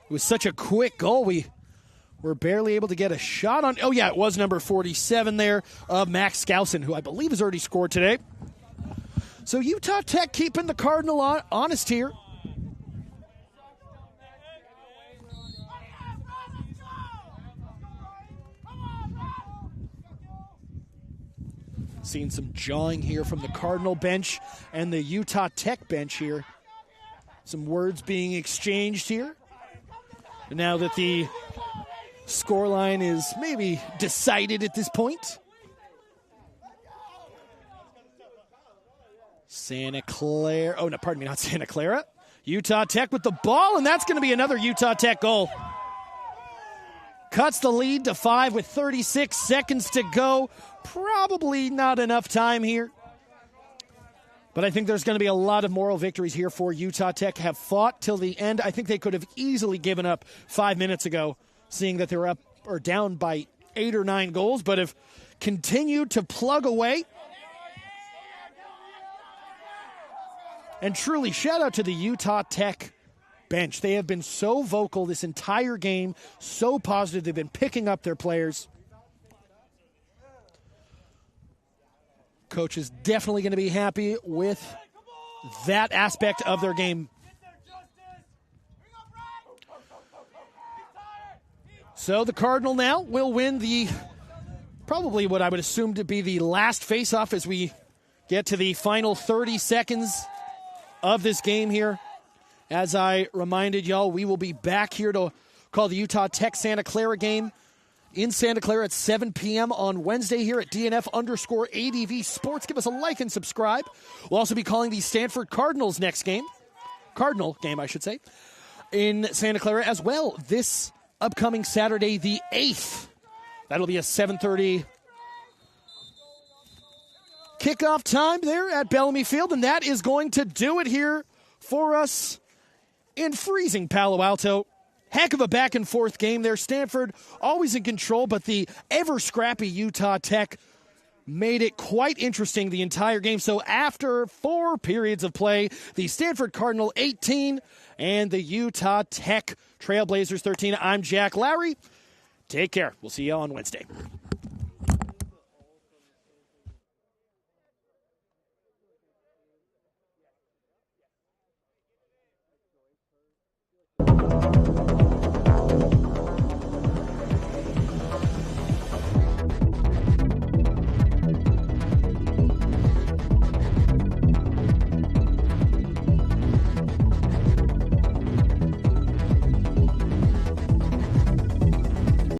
It was such a quick goal. We were barely able to get a shot on. Oh, yeah, it was number 47 there of Max Skousen, who I believe has already scored today. So Utah Tech keeping the Cardinal honest here. Seeing some jawing here from the Cardinal bench and the Utah Tech bench here. Some words being exchanged here. Now that the scoreline is maybe decided at this point. Santa Clara. Oh, no, pardon me, not Santa Clara. Utah Tech with the ball, and that's going to be another Utah Tech goal. Cuts the lead to 5 with 36 seconds to go. Probably not enough time here. But I think there's going to be a lot of moral victories here for Utah Tech. Have fought till the end. I think they could have easily given up 5 minutes ago, seeing that they were up or down by 8 or 9 goals, but have continued to plug away. And truly, shout out to the Utah Tech bench. They have been so vocal this entire game, so positive. They've been picking up their players. Coach is definitely going to be happy with that aspect of their game. So the Cardinal now will win the, probably what I would assume to be the last face-off as we get to the final 30 seconds of this game here. As I reminded y'all, we will be back here to call the Utah Tech Santa Clara game in Santa Clara at 7 p.m. on Wednesday here at DNF_ADV Sports. Give us a like and subscribe. We'll also be calling the Stanford Cardinals next game. Cardinal game, I should say, in Santa Clara as well this upcoming Saturday, the 8th. That'll be a 7:30 kickoff time there at Bellamy Field, and that is going to do it here for us in freezing Palo Alto. Heck of a back-and-forth game there. Stanford always in control, but the ever-scrappy Utah Tech made it quite interesting the entire game. So after 4 periods of play, the Stanford Cardinal 18 and the Utah Tech Trailblazers 13. I'm Jack Lowery. Take care. We'll see you on Wednesday.